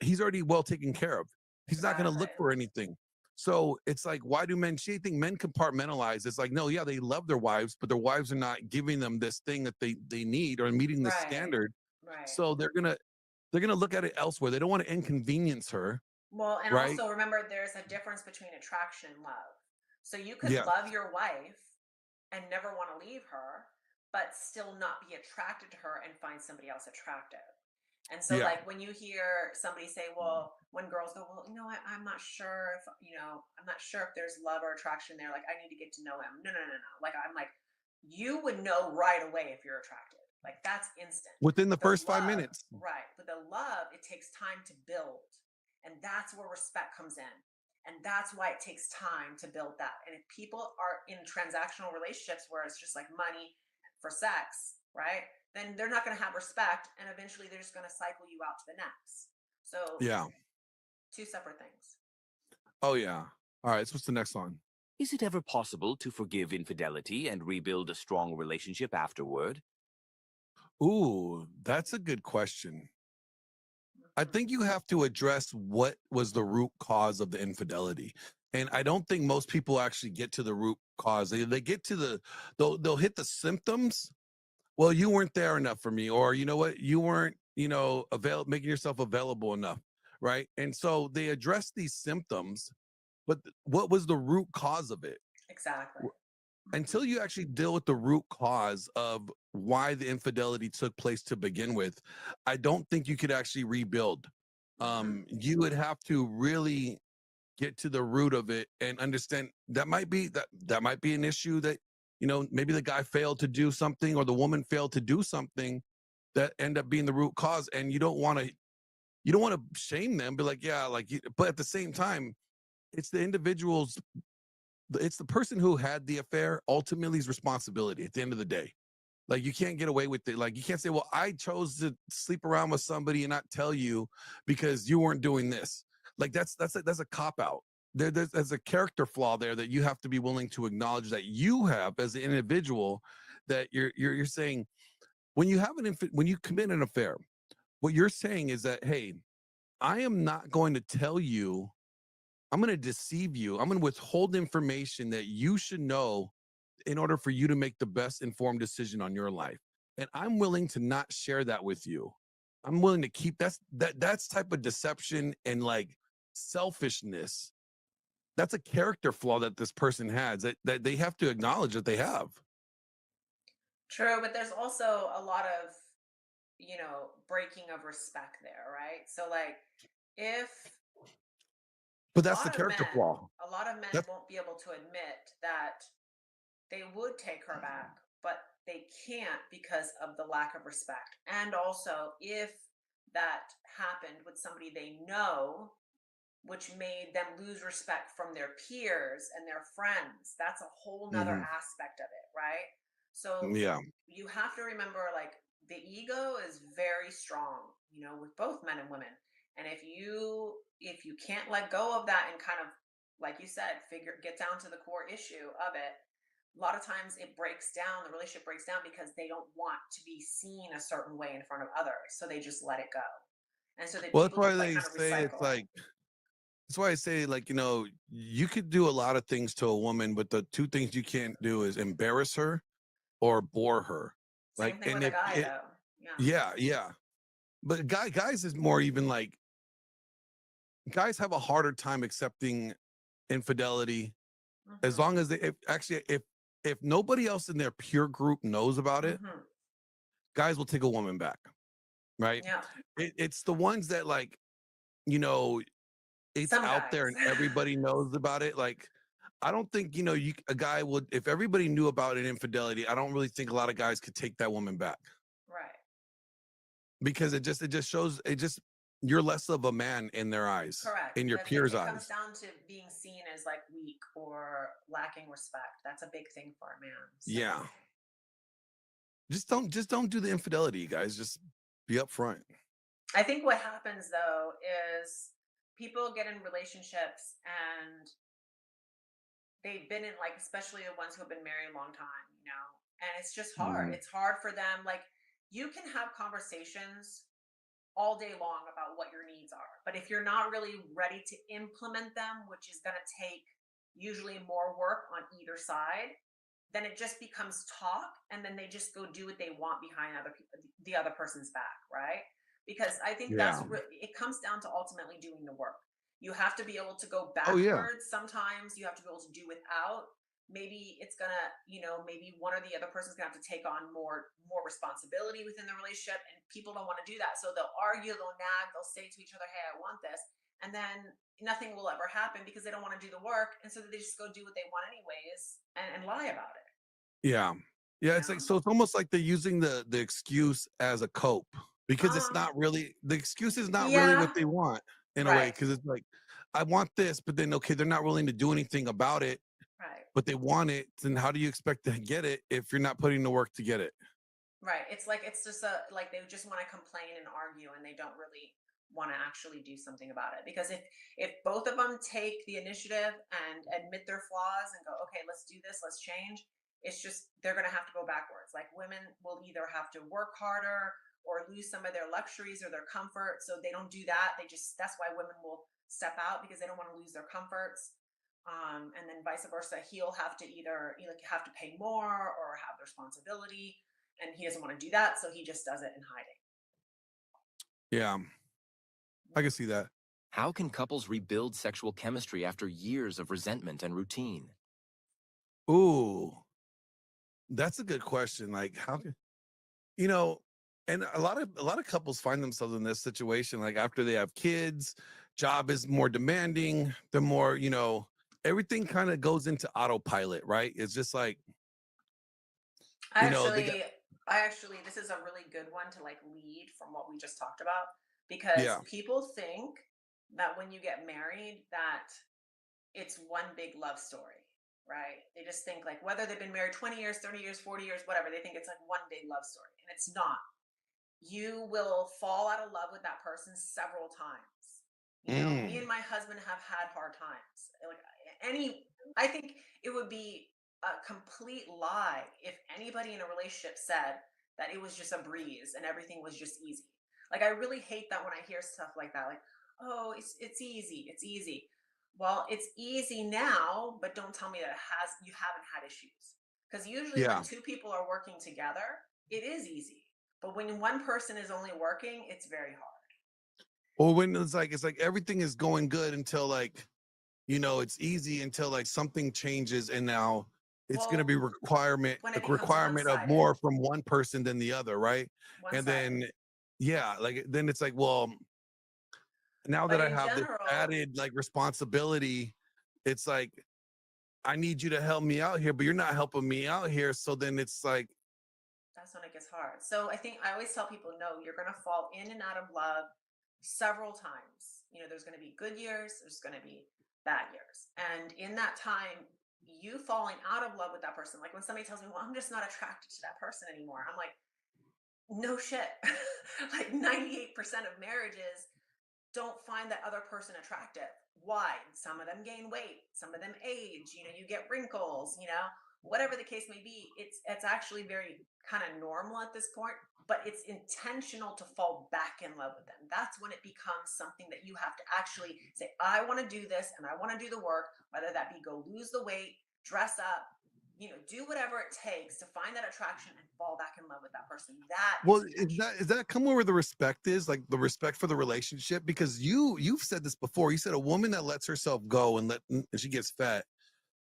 he's already well taken care of. He's not going to look Exactly. for anything. So it's like, why do men cheat? I think men compartmentalize. It's like, no, yeah, they love their wives, but their wives are not giving them this thing that they need or meeting the Right. standard. Right. So they're gonna look at it elsewhere. They don't want to inconvenience her, Well, and right? also remember there's a difference between attraction and love. So you could Yeah, love your wife and never want to leave her, but still not be attracted to her and find somebody else attractive. And so, yeah, like, when you hear somebody say, well, when girls go, well, I'm not sure if, I'm not sure if there's love or attraction there. Like, I need to get to know him. No, no, no, no. Like, I'm like, you would know right away if you're attracted. Like, that's instant. within the But the first 5 minutes. right. But the love, it takes time to build. And that's where respect comes in. And that's why it takes time to build that. And if people are in transactional relationships where it's just like money for sex, right? Then they're not going to have respect. And eventually they're just going to cycle you out to the next. So, Yeah. two separate things. Oh yeah. All right. So what's the next one? Is it ever possible to forgive infidelity and rebuild a strong relationship afterward? Ooh, that's a good question. I think you have to address what was the root cause of the infidelity. And I don't think most people actually get to the root cause. They get to they'll hit the symptoms. Well, you weren't there enough for me, or you know what, you weren't, making yourself available enough, right? And so they address these symptoms, but what was the root cause of it? Exactly. Until you actually deal with the root cause of why the infidelity took place to begin with, I don't think you could actually rebuild. You would have to really get to the root of it and understand that might be an issue that, maybe the guy failed to do something or the woman failed to do something that end up being the root cause. And you don't want to shame them, be like, yeah, but at the same time, it's the individual's, it's the person who had the affair ultimately's responsibility at the end of the day. Like, you can't get away with it. Like, you can't say, well, I chose to sleep around with somebody and not tell you because you weren't doing this. Like, that's a cop out. There's a character flaw there that you have to be willing to acknowledge that you have as an individual, that you're saying when you have when you commit an affair, what you're saying is that, hey, I am not going to tell you, I'm going to deceive you. I'm going to withhold information that you should know in order for you to make the best informed decision on your life. And I'm willing to not share that with you. I'm willing to keep that's type of deception and like selfishness. That's a character flaw that this person has that they have to acknowledge that they have. True, but there's also a lot of, breaking of respect there, right? So like if But a that's the lot of character men, flaw. a lot of men That's won't be able to admit that they would take her back, but they can't because of the lack of respect. And also, if that happened with somebody they know, which made them lose respect from their peers and their friends, that's a whole nother hmm aspect of it, right? So yeah. you have to remember, like, the ego is very strong, with both men and women. And if you can't let go of that and kind of, like you said, get down to the core issue of it, a lot of times the relationship breaks down because they don't want to be seen a certain way in front of others. So they just let it go. And so that Well, that's people why just like they kind of say it's recycle. like. That's why I say, like, you could do a lot of things to a woman, but the two things you can't do is embarrass her or bore her. Same Like, thing and with a if guy it, though. Yeah. yeah, yeah. But guys is more even like guys have a harder time accepting infidelity as Hmm. long as if nobody else in their peer group knows about it, Hmm. guys will take a woman back, right? Yeah. It's the ones that like, you know, it's Some out there guys. and everybody knows about it. Like, I don't think, a guy would, if everybody knew about an infidelity, I don't really think a lot of guys could take that woman back Right. because it just shows, you're less of a man in their eyes, Correct. in your Because peers' it comes eyes. down to being seen as like weak or lacking respect. That's a big thing for a man. So Yeah. Just don't do the infidelity, guys. Just be upfront. I think what happens though is people get in relationships and they've been in, like, especially the ones who have been married a long time, and it's just hard. Mhm. It's hard for them. Like, you can have conversations all day long about what your needs are, but if you're not really ready to implement them, which is going to take usually more work on either side, then it just becomes talk, and then they just go do what they want behind the other person's back, right? Because I think Yeah. it comes down to ultimately doing the work. You have to be able to go Oh yeah. backwards. Sometimes you have to be able to do without. Maybe it's gonna, maybe one or the other person's gonna have to take on more responsibility within the relationship, and people don't want to do that. So they'll argue, they'll nag, they'll say to each other, "Hey, I want this," and then nothing will ever happen because they don't want to do the work, and so they just go do what they want anyways and lie about it. Yeah. Yeah. You It's like, know? so it's almost like they're using the excuse as a cope because it's Um. not really, the excuse is not really what Yeah. they want in a way. Right. Cause it's like, I want this, but then, okay, they're not willing to do anything about it, Right. but they want it. Then how do you expect to get it if you're not putting the work to get it? Right. It's like it's just like they just want to complain and argue, and they don't really want to actually do something about it. Because if both of them take the initiative and admit their flaws and go, "Okay, let's do this, let's change," it's just they're going to have to go backwards. Like, women will either have to work harder or lose some of their luxuries or their comfort. So they don't do that. That's why women will step out, because they don't want to lose their comforts. And then vice versa, he'll have to either have to pay more or have the responsibility, and he doesn't want to do that, so he just does it in hiding. Yeah. I can see that. How can couples rebuild sexual chemistry after years of resentment and routine? Ooh, that's a good question. Like, how can, you know, and a lot of couples find themselves in this situation, like after they have kids, job is more demanding, the more, everything kind of goes into autopilot, right? It's just like, I they got, actually, I actually, this is a really good one to like lead from what we just talked about, because yeah. people think that when you get married, that it's one big love story, right? They just think like whether they've been married 20 years, 30 years, 40 years, whatever, they think it's like one big love story, and it's not. You will fall out of love with that person several times. Me Mm, and my husband have had hard times. Like, I think it would be a complete lie if anybody in a relationship said that it was just a breeze and everything was just easy. Like, I really hate that when I hear stuff like that. Like, oh, it's easy, it's easy. Well, it's easy now, but don't tell me that you haven't had issues. Because usually when yeah. two people are working together, it is easy. But when one person is only working, it's very hard. Or when it's like everything is going good until like, it's easy until like something changes and now it's going to be Well, requirement when a it becomes requirement of one-sided, more from one person than the other, right? And then one-sided. yeah, like then it's like, well, now But that I in have this general, added like responsibility, it's like I need you to help me out here, but you're not helping me out here. So then it's like, that's when it gets hard. So I think I always tell people, no, you're going to fall in and out of love several times. You know, there's going to be good years, there's going to be bad years. And in that time, you falling out of love with that person, like when somebody tells me, well, I'm just not attracted to that person anymore. I'm like, no shit. Like 98% of marriages don't find that other person attractive. Why? Some of them gain weight, some of them age, you know, you get wrinkles, you know, whatever the case may be, it's actually very kind of normal at this point, but it's intentional to fall back in love with them. That's when it becomes something that you have to actually say, I want to do this and I want to do the work, whether that be go lose the weight, dress up, you know, do whatever it takes to find that attraction and fall back in love with that person. That well, is is that come where the respect is, like the respect for the relationship? Because you've said this before. You said a woman that lets herself go and she gets fat,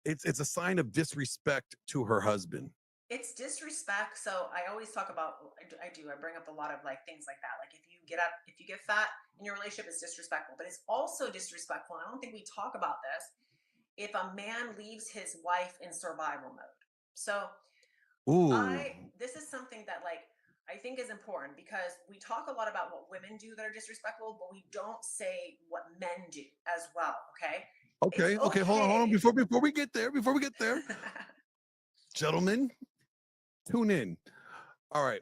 it's a sign of disrespect to her husband. it's disrespect. So I always talk about, I bring up a lot of like things like that. Like if you get fat in your relationship, it's disrespectful, but it's also disrespectful. And I don't think we talk about this. If a man leaves his wife in survival mode. So Ooh, this is something that like, I think is important because we talk a lot about what women do that are disrespectful, but we don't say what men do as well. Okay. It's okay, hold on, okay. before we get there, gentlemen, tune in. All right,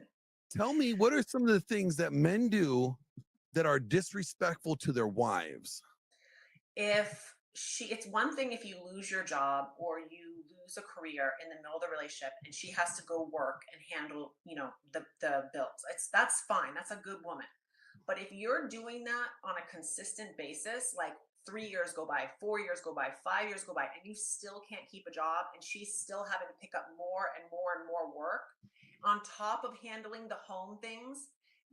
tell me, what are some of the things that men do that are disrespectful to their wives? If it's one thing if you lose your job or you lose a career in the middle of the relationship and she has to go work and handle, you know, the bills. That's fine. That's a good woman. But if you're doing that on a consistent basis, like 3 years go by, 4 years go by, 5 years go by, and you still can't keep a job and she's still having to pick up more and more and more work on top of handling the home things,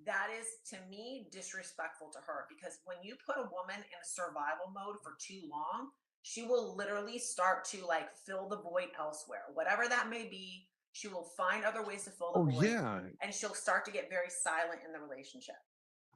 that is to me disrespectful to her, because when you put a woman in a survival mode for too long, she will literally start to like fill the void elsewhere, whatever that may be. She will find other ways to fill the Oh void, yeah. and she'll start to get very silent in the relationship.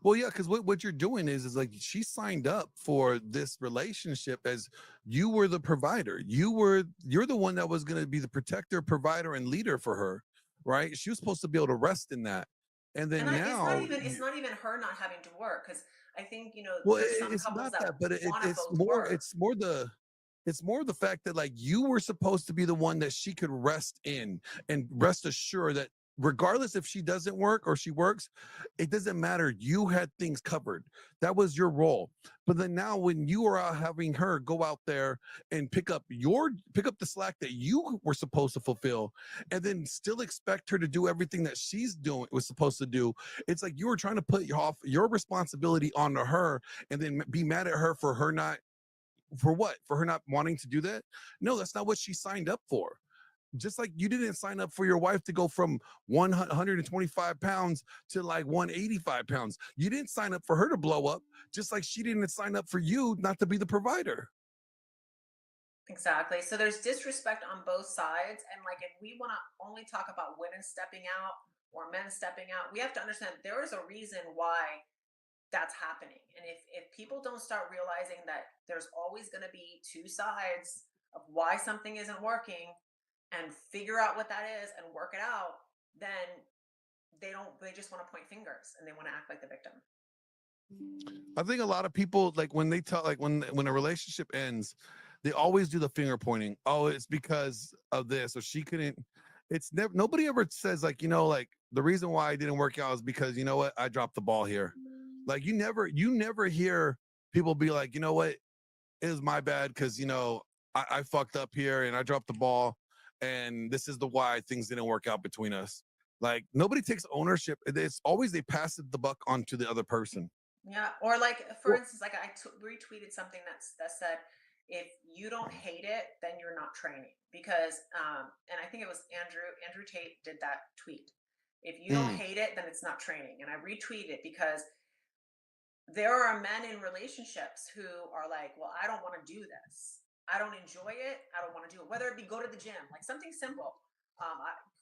Well, yeah, because what you're doing is like she signed up for this relationship as you were the provider. You're the one that was going to be the protector, provider, and leader for her, right? She was supposed to be able to rest in that, and then now, It's not even her not having to work, because I think, you know, well, there's some it's couples not that that, but want to both work. it's more the fact that like you were supposed to be the one that she could rest in and rest assured that regardless if she doesn't work or she works, it doesn't matter. You had things covered. That was your role. But then now when you are out having her go out there and pick up the slack that you were supposed to fulfill and then still expect her to do everything that she's doing was supposed to do, it's like you were trying to put your responsibility onto her and then be mad at her for her not for what? For her not wanting to do that? No, that's not what she signed up for. Just like you didn't sign up for your wife to go from 125 pounds to like 185 pounds. You didn't sign up for her to blow up, just like she didn't sign up for you not to be the provider. Exactly. So there's disrespect on both sides. And like, if we want to only talk about women stepping out or men stepping out, we have to understand there is a reason why that's happening. And if people don't start realizing that there's always going to be two sides of why something isn't working and figure out what that is and work it out, then they just want to point fingers and they want to act like the victim. I think a lot of people, like when they tell, like when a relationship ends, they always do the finger pointing. Oh, it's because of this, or she couldn't. It's never, nobody ever says like, you know, like the reason why I didn't work out is because, you know what, I dropped the ball here. Like you never hear people be like, you know what, it was my bad because, you know, I fucked up here and I dropped the ball and this is the why things didn't work out between us. Like nobody takes ownership. It's always they pass the buck on to the other person. Yeah. Or like, for instance, like retweeted something that said, if you don't hate it, then you're not training. Because, and I think it was Andrew Tate did that tweet. If you don't hate it, then it's not training. And I retweeted it because there are men in relationships who are like, well, I don't want to do this. I don't enjoy it. I don't want to do it. Whether it be go to the gym, like something simple,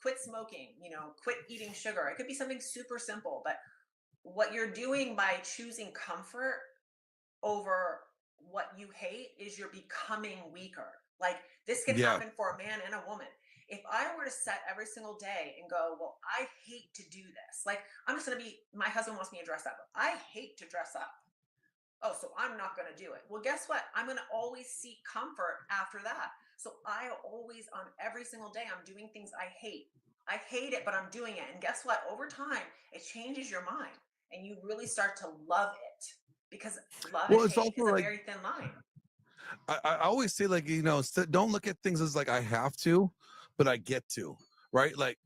quit smoking, you know, quit eating sugar. It could be something super simple, but what you're doing by choosing comfort over what you hate is you're becoming weaker. Like this can Yeah. happen for a man and a woman. If I were to set every single day and go, well, I hate to do this. Like I'm just gonna be, my husband wants me to dress up. I hate to dress up. Oh, so I'm not gonna do it. Well, guess what? I'm gonna always seek comfort after that. So I always, on every single day, I'm doing things I hate. I hate it, but I'm doing it. And guess what? Over time, it changes your mind and you really start to love it because love and Well, it's hate also is a like very thin line. I always say like, don't look at things as like I have to, but I get to, right? Like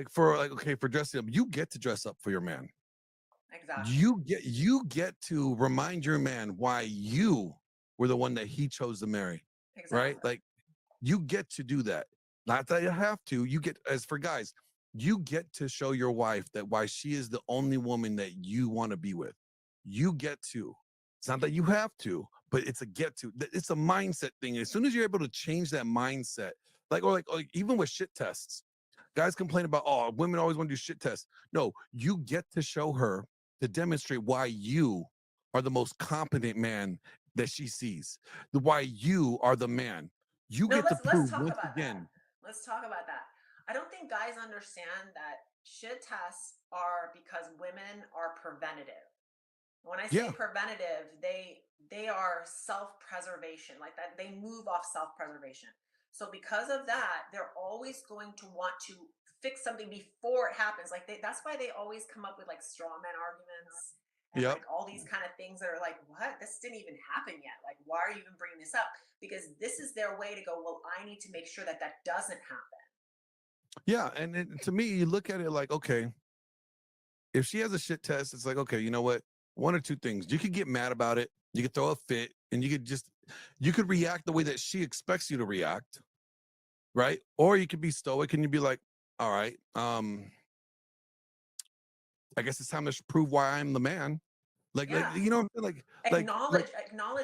for like, okay, for dressing up, you get to dress up for your man. Exactly. You get to remind your man why you were the one that he chose to marry, right? Exactly. Like you get to do that. Not that you have to. You get, as for guys, you get to show your wife that why she is the only woman that you want to be with. You get to. It's not that you have to, but it's a get to. It's a mindset thing. As soon as you're able to change that mindset, like even with shit tests, guys complain about, oh, women always want to do shit tests. No, you get to show her to demonstrate why you are the most competent man that she sees. Why you are the man. You No, get to let's prove talk once about that. again. Let's talk about that. I don't think guys understand that shit tests are because women are preventative. When I say Yeah. preventative, they are self-preservation, like that they move off self-preservation. So because of that, they're always going to want to fix something before it happens. Like that's why they always come up with like straw man arguments and Yep. like all these kind of things that are like, what? This didn't even happen yet. Like, why are you even bringing this up? Because this is their way to go, well, I need to make sure that that doesn't happen. Yeah. And to me, you look at it like, okay, if she has a shit test, it's like, okay, you know what? One or two things. You could get mad about it. You could throw a fit and you could react the way that she expects you to react. Right. Or you could be stoic and you'd be like, all right, I guess it's time to prove why I'm the man. Yeah. You know what I'm saying? Acknowledge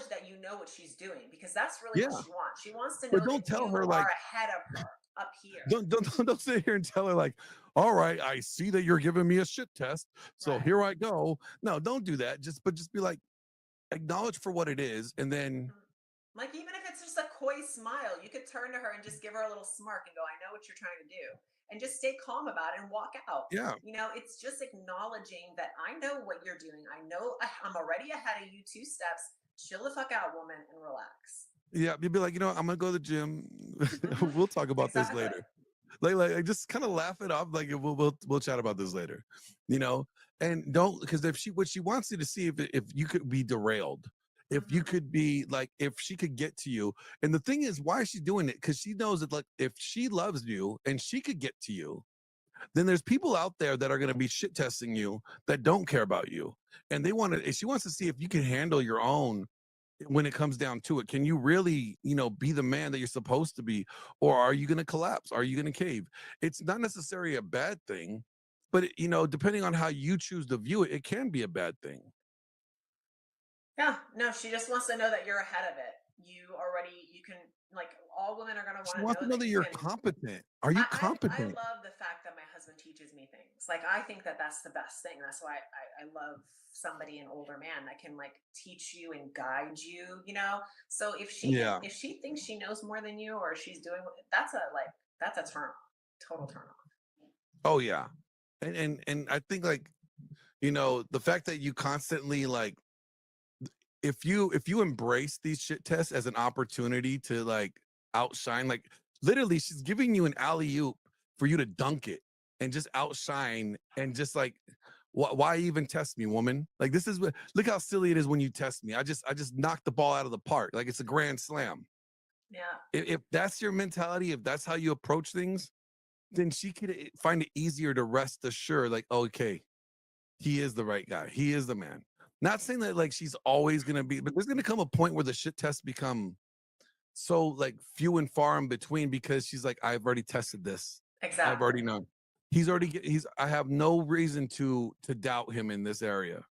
that you know what she's doing because that's really Yeah. what she wants. She wants to But know don't that tell you her are like, ahead of her up here. don't sit here and tell her like, all right, I see that you're giving me a shit test. So Right. here I go. No, don't do that. Just be like, acknowledge for what it is. And then, Like even if it's just a coy smile, you could turn to her and just give her a little smirk and go, I know what you're trying to do. And just stay calm about it and walk out. yeah. You know, it's just acknowledging that I know what you're doing. I know I'm already ahead of you 2 steps. Chill the fuck out, woman, and relax. Yeah. You'd be like, I'm going to go to the gym. We'll talk about this Exactly. later. Like just kind of laugh it off. Like we'll chat about this later, and don't, because what she wants you to see if you could be derailed, if you could be like, if she could get to you. And the thing is, why is she doing it? Because she knows that like if she loves you and she could get to you, then there's people out there that are going to be shit testing you that don't care about you, and she wants to see if you can handle your own when it comes down to it. Can you really, be the man that you're supposed to be? Or are you going to collapse? Are you going to cave? It's not necessarily a bad thing, but depending on how you choose to view it, it can be a bad thing. Yeah, no, she just wants to know that you're ahead of it. You can, like, all women are going to She want wants to to know know that that you you're can. competent. Are you I competent? love the fact that my husband teaches me things. Like, I think that that's the best thing. That's why I love somebody, an older man that can like teach you and guide you, So Yeah. if she thinks she knows more than you or she's doing, that's a turn off, total turn off. Oh yeah. And I think like, the fact that you constantly like, if you embrace these shit tests as an opportunity to like outshine, like literally she's giving you an alley-oop for you to dunk it and just outshine, and just like, why even test me, woman? Like this is look how silly it is when you test me. I just knocked the ball out of the park. Like it's a grand slam. Yeah. If that's your mentality, if that's how you approach things, then she could find it easier to rest assured, like, okay, he is the right guy. He is the man. Not saying that like she's always gonna be, but there's gonna come a point where the shit tests become so like few and far in between, because she's like, I've already tested this. Exactly. I've already known. I have no reason to doubt him in this area.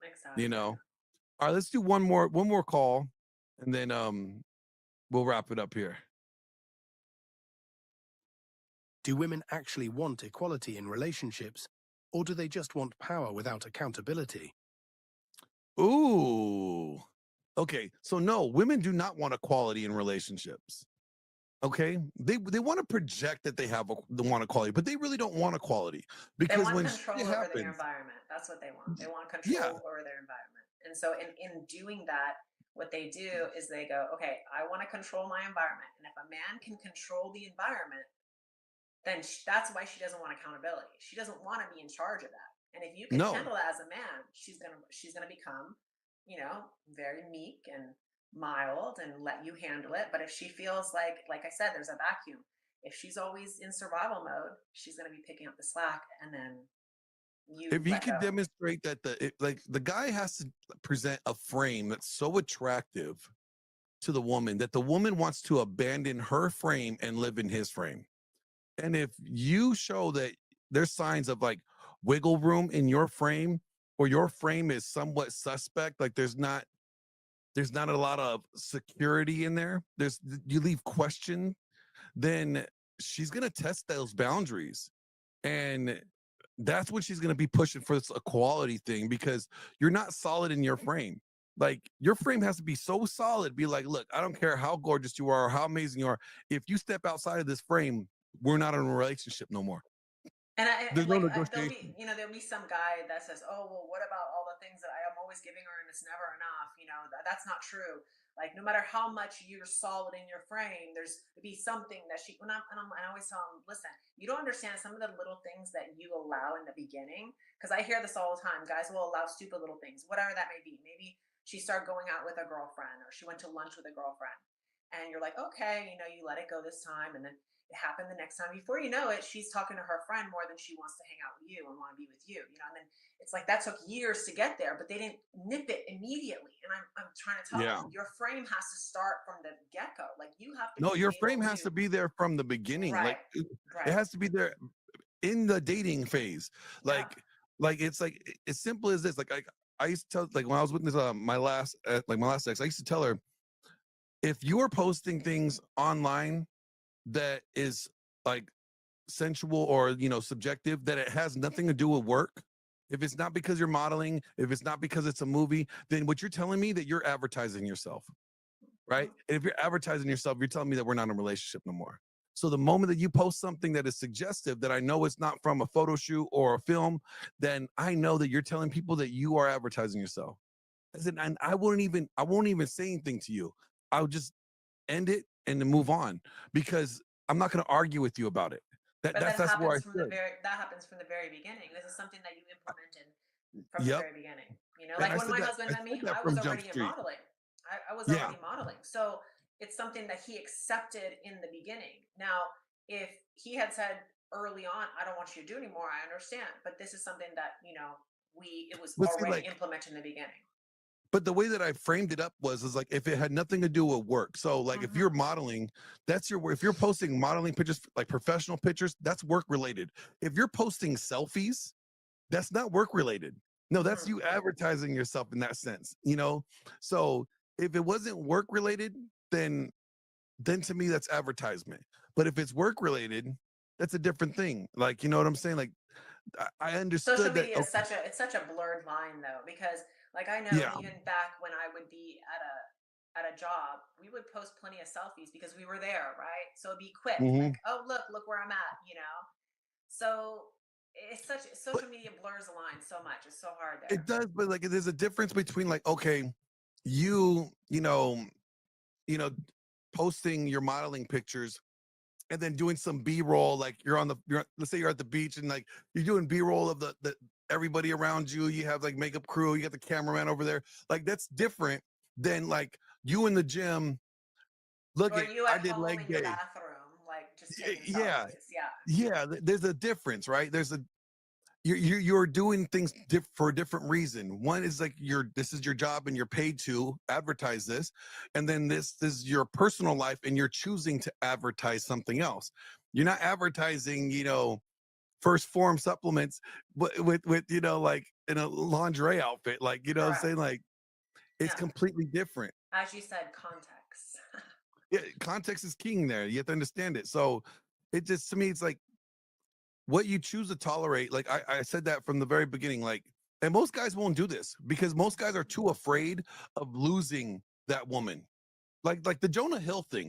Exactly. All right, let's do one more call, and then we'll wrap it up here. Do women actually want equality in relationships? Or do they just want power without accountability? Ooh. Okay. So no, women do not want equality in relationships. Okay. They want to project that they want equality, but they really don't want equality They because want when control shit over their happens, environment. That's what they want. They want yeah. control over their environment. And so in doing that, what they do is they go, okay, I want to control my environment. And if a man can control the environment, then that's why she doesn't want accountability. She doesn't want to be in charge of that. And if you can No. handle that as a man, she's gonna become, very meek and mild and let you handle it. But if she feels like I said, there's a vacuum. If she's always in survival mode, she's gonna be picking up the slack, and then you If he let could go. demonstrate that the guy has to present a frame that's so attractive to the woman that the woman wants to abandon her frame and live in his frame. And if you show that there's signs of like wiggle room in your frame, or your frame is somewhat suspect, like there's not a lot of security in there, you leave question, then she's going to test those boundaries. And that's when she's going to be pushing for this equality thing, because you're not solid in your frame. Like your frame has to be so solid, be like, look, I don't care how gorgeous you are or how amazing you are. If you step outside of this frame, we're not in a relationship no more. There's no negotiation. There'll be some guy that says, "Oh, well, what about all the things that I am always giving her and it's never enough?" That's not true. Like, no matter how much you're solid in your frame, there's to be something that she. And I always tell them, listen, you don't understand some of the little things that you allow in the beginning, because I hear this all the time. Guys will allow stupid little things, whatever that may be. Maybe she started going out with a girlfriend, or she went to lunch with a girlfriend, and you're like, okay, you let it go this time, and then it happened the next time. Before you know it, she's talking to her friend more than she wants to hang out with you and want to be with you. And then it's like that took years to get there, but they didn't nip it immediately. And I'm trying to tell Yeah. them, your frame has to start from the get go. Like, you have to No, be your able frame has to be there from the beginning. Right, Like it right. has to be there in the dating phase. Yeah. Like it's like as simple as this. Like I used to tell, like when I was with this my last ex, I used to tell her, if you are posting things online that is like sensual or subjective, that it has nothing to do with work, if it's not because you're modeling, if it's not because it's a movie, then what you're telling me that you're advertising yourself, right? And if you're advertising yourself, you're telling me that we're not in a relationship no more. So the moment that you post something that is suggestive, that I know it's not from a photo shoot or a film, then I know that you're telling people that you are advertising yourself. And I won't even say anything to you. I'll just end it and then move on, because I'm not going to argue with you about it. But That's where I stood. that happens from the very beginning. This is something that you implemented from the Yep. very beginning. And Like when my husband I met said me, that I was from Jump already in Street. modeling. I was Yeah. already modeling. So it's something that he accepted in the beginning. Now, if he had said early on, I don't want you to do anymore, I understand. But this is something that, it was But see, already like, implemented in the beginning. but the way that I framed it up is like, if it had nothing to do with work. So like if you're modeling, if you're posting modeling pictures, like professional pictures, that's work related. If you're posting selfies, that's not work related. No, that's you advertising yourself in that sense, So if it wasn't work related, then to me that's advertisement. But if it's work related, that's a different thing. Like, you know what I'm saying? Like I Social understood that. media is such a blurred line, though, because like I know Yeah. even back when I would be at a job, we would post plenty of selfies because we were there, right? So it'd be quick, like, oh, look where I'm at. So it's social media blurs the line so much. It's so hard there. It does, but like there's a difference between like, okay, you posting your modeling pictures and then doing some B-roll, like let's say you're at the beach and like you're doing B-roll of the everybody around you, you have like makeup crew, you got the cameraman over there. Like that's different than like you in the gym. Look, Or you at I did home leg in your day. bathroom, like just taking Yeah. selfies. Yeah. Yeah, there's a difference, right? You're doing things for a different reason. One is like this is your job and you're paid to advertise this, and then this is your personal life and you're choosing to advertise something else. You're not advertising, first form supplements with like in a lingerie outfit, like what I'm saying, like it's completely different. As you said, context. Yeah, context is king there. You have to understand it. So it just, to me, it's like what you choose to tolerate, like I said that from the very beginning, like, and most guys won't do this because most guys are too afraid of losing that woman. Like the Jonah Hill thing.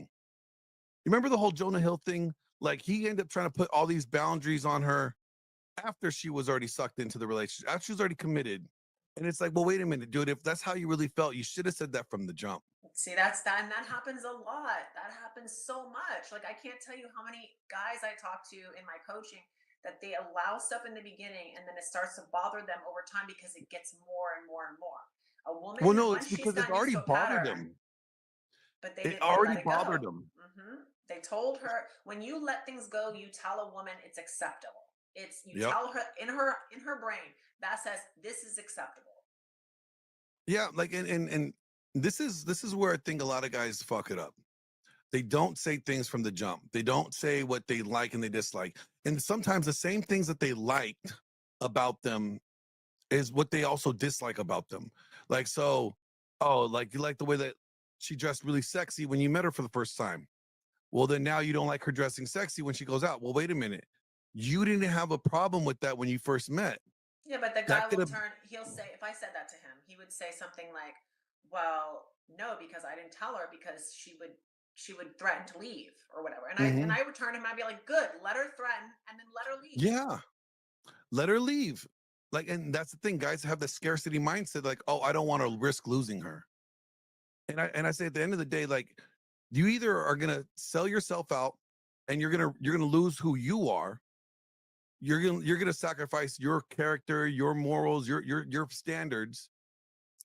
You remember the whole Jonah Hill thing? Like he ended up trying to put all these boundaries on her after she was already sucked into the relationship, after she was already committed. And it's like, well, wait a minute, dude, if that's how you really felt, you should have said that from the jump. See, that's that, and that happens a lot. That happens so much. Like I can't tell you how many guys I talk to in my coaching that they allow stuff in the beginning and then it starts to bother them over time because it gets more and more and more. A woman, Well, no, once it's she's because it gotten used already to a bothered pattern, them. but It they already let it bothered go. them. They told her, when you let things go, you tell a woman it's acceptable. It's you Yep. tell her in her brain that says this is acceptable. Yeah, like and this is where I think a lot of guys fuck it up. They don't say things from the jump. They don't say what they like and they dislike. And sometimes the same things that they liked about them is what they also dislike about them. Like, so, oh, like you like the way that she dressed really sexy when you met her for the first time. Well, then now you don't like her dressing sexy when she goes out. Well, wait a minute. You didn't have a problem with that when you first met. Yeah, but the guy That could will have, turn, he'll say, if I said that to him, he would say something like, well, no, because I didn't tell her because she would threaten to leave or whatever. And I would turn to him, I'd be like, good, let her threaten and then let her leave. yeah, let her leave. Like, and that's the thing, guys have the scarcity mindset, like, oh, I don't want to risk losing her. And I say at the end of the day, like, you either are gonna sell yourself out and you're gonna lose who you are. You're gonna sacrifice your character, your morals, your standards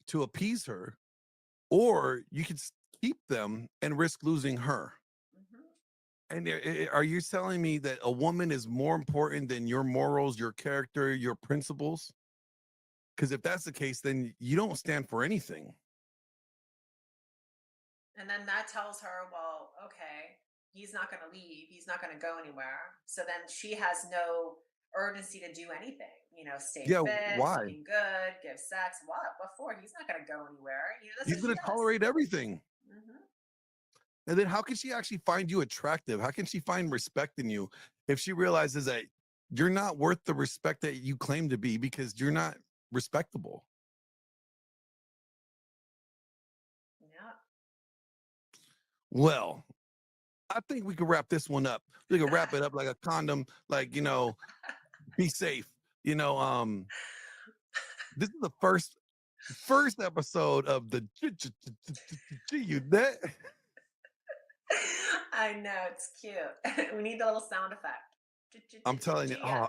to appease her, or you can keep them and risk losing her. And are you telling me that a woman is more important than your morals, your character, your principles? Because if that's the case, then you don't stand for anything. And then that tells her, well, okay, he's not going to leave. He's not going to go anywhere. So then she has no urgency to do anything. You know, stay Yeah, fit, why? looking good, give sex. What for? He's not going to go anywhere. You know, that's He's what gonna she does. tolerate everything. Mhm. And then how can she actually find you attractive? How can she find respect in you if she realizes that you're not worth the respect that you claim to be because you're not respectable? Yeah. Well, I think we could wrap this one up. We could wrap it up like a condom, like, you know, be safe. You know, this is the first episode of the you that I know, it's cute. We need the little sound effect. I'm telling you. Yeah.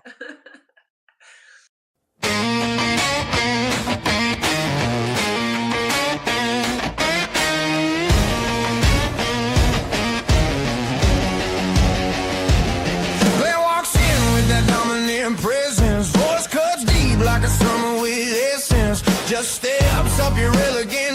They walks in with that dominant presence. Voice cuts deep like a summer with essence. Just steps up your elegant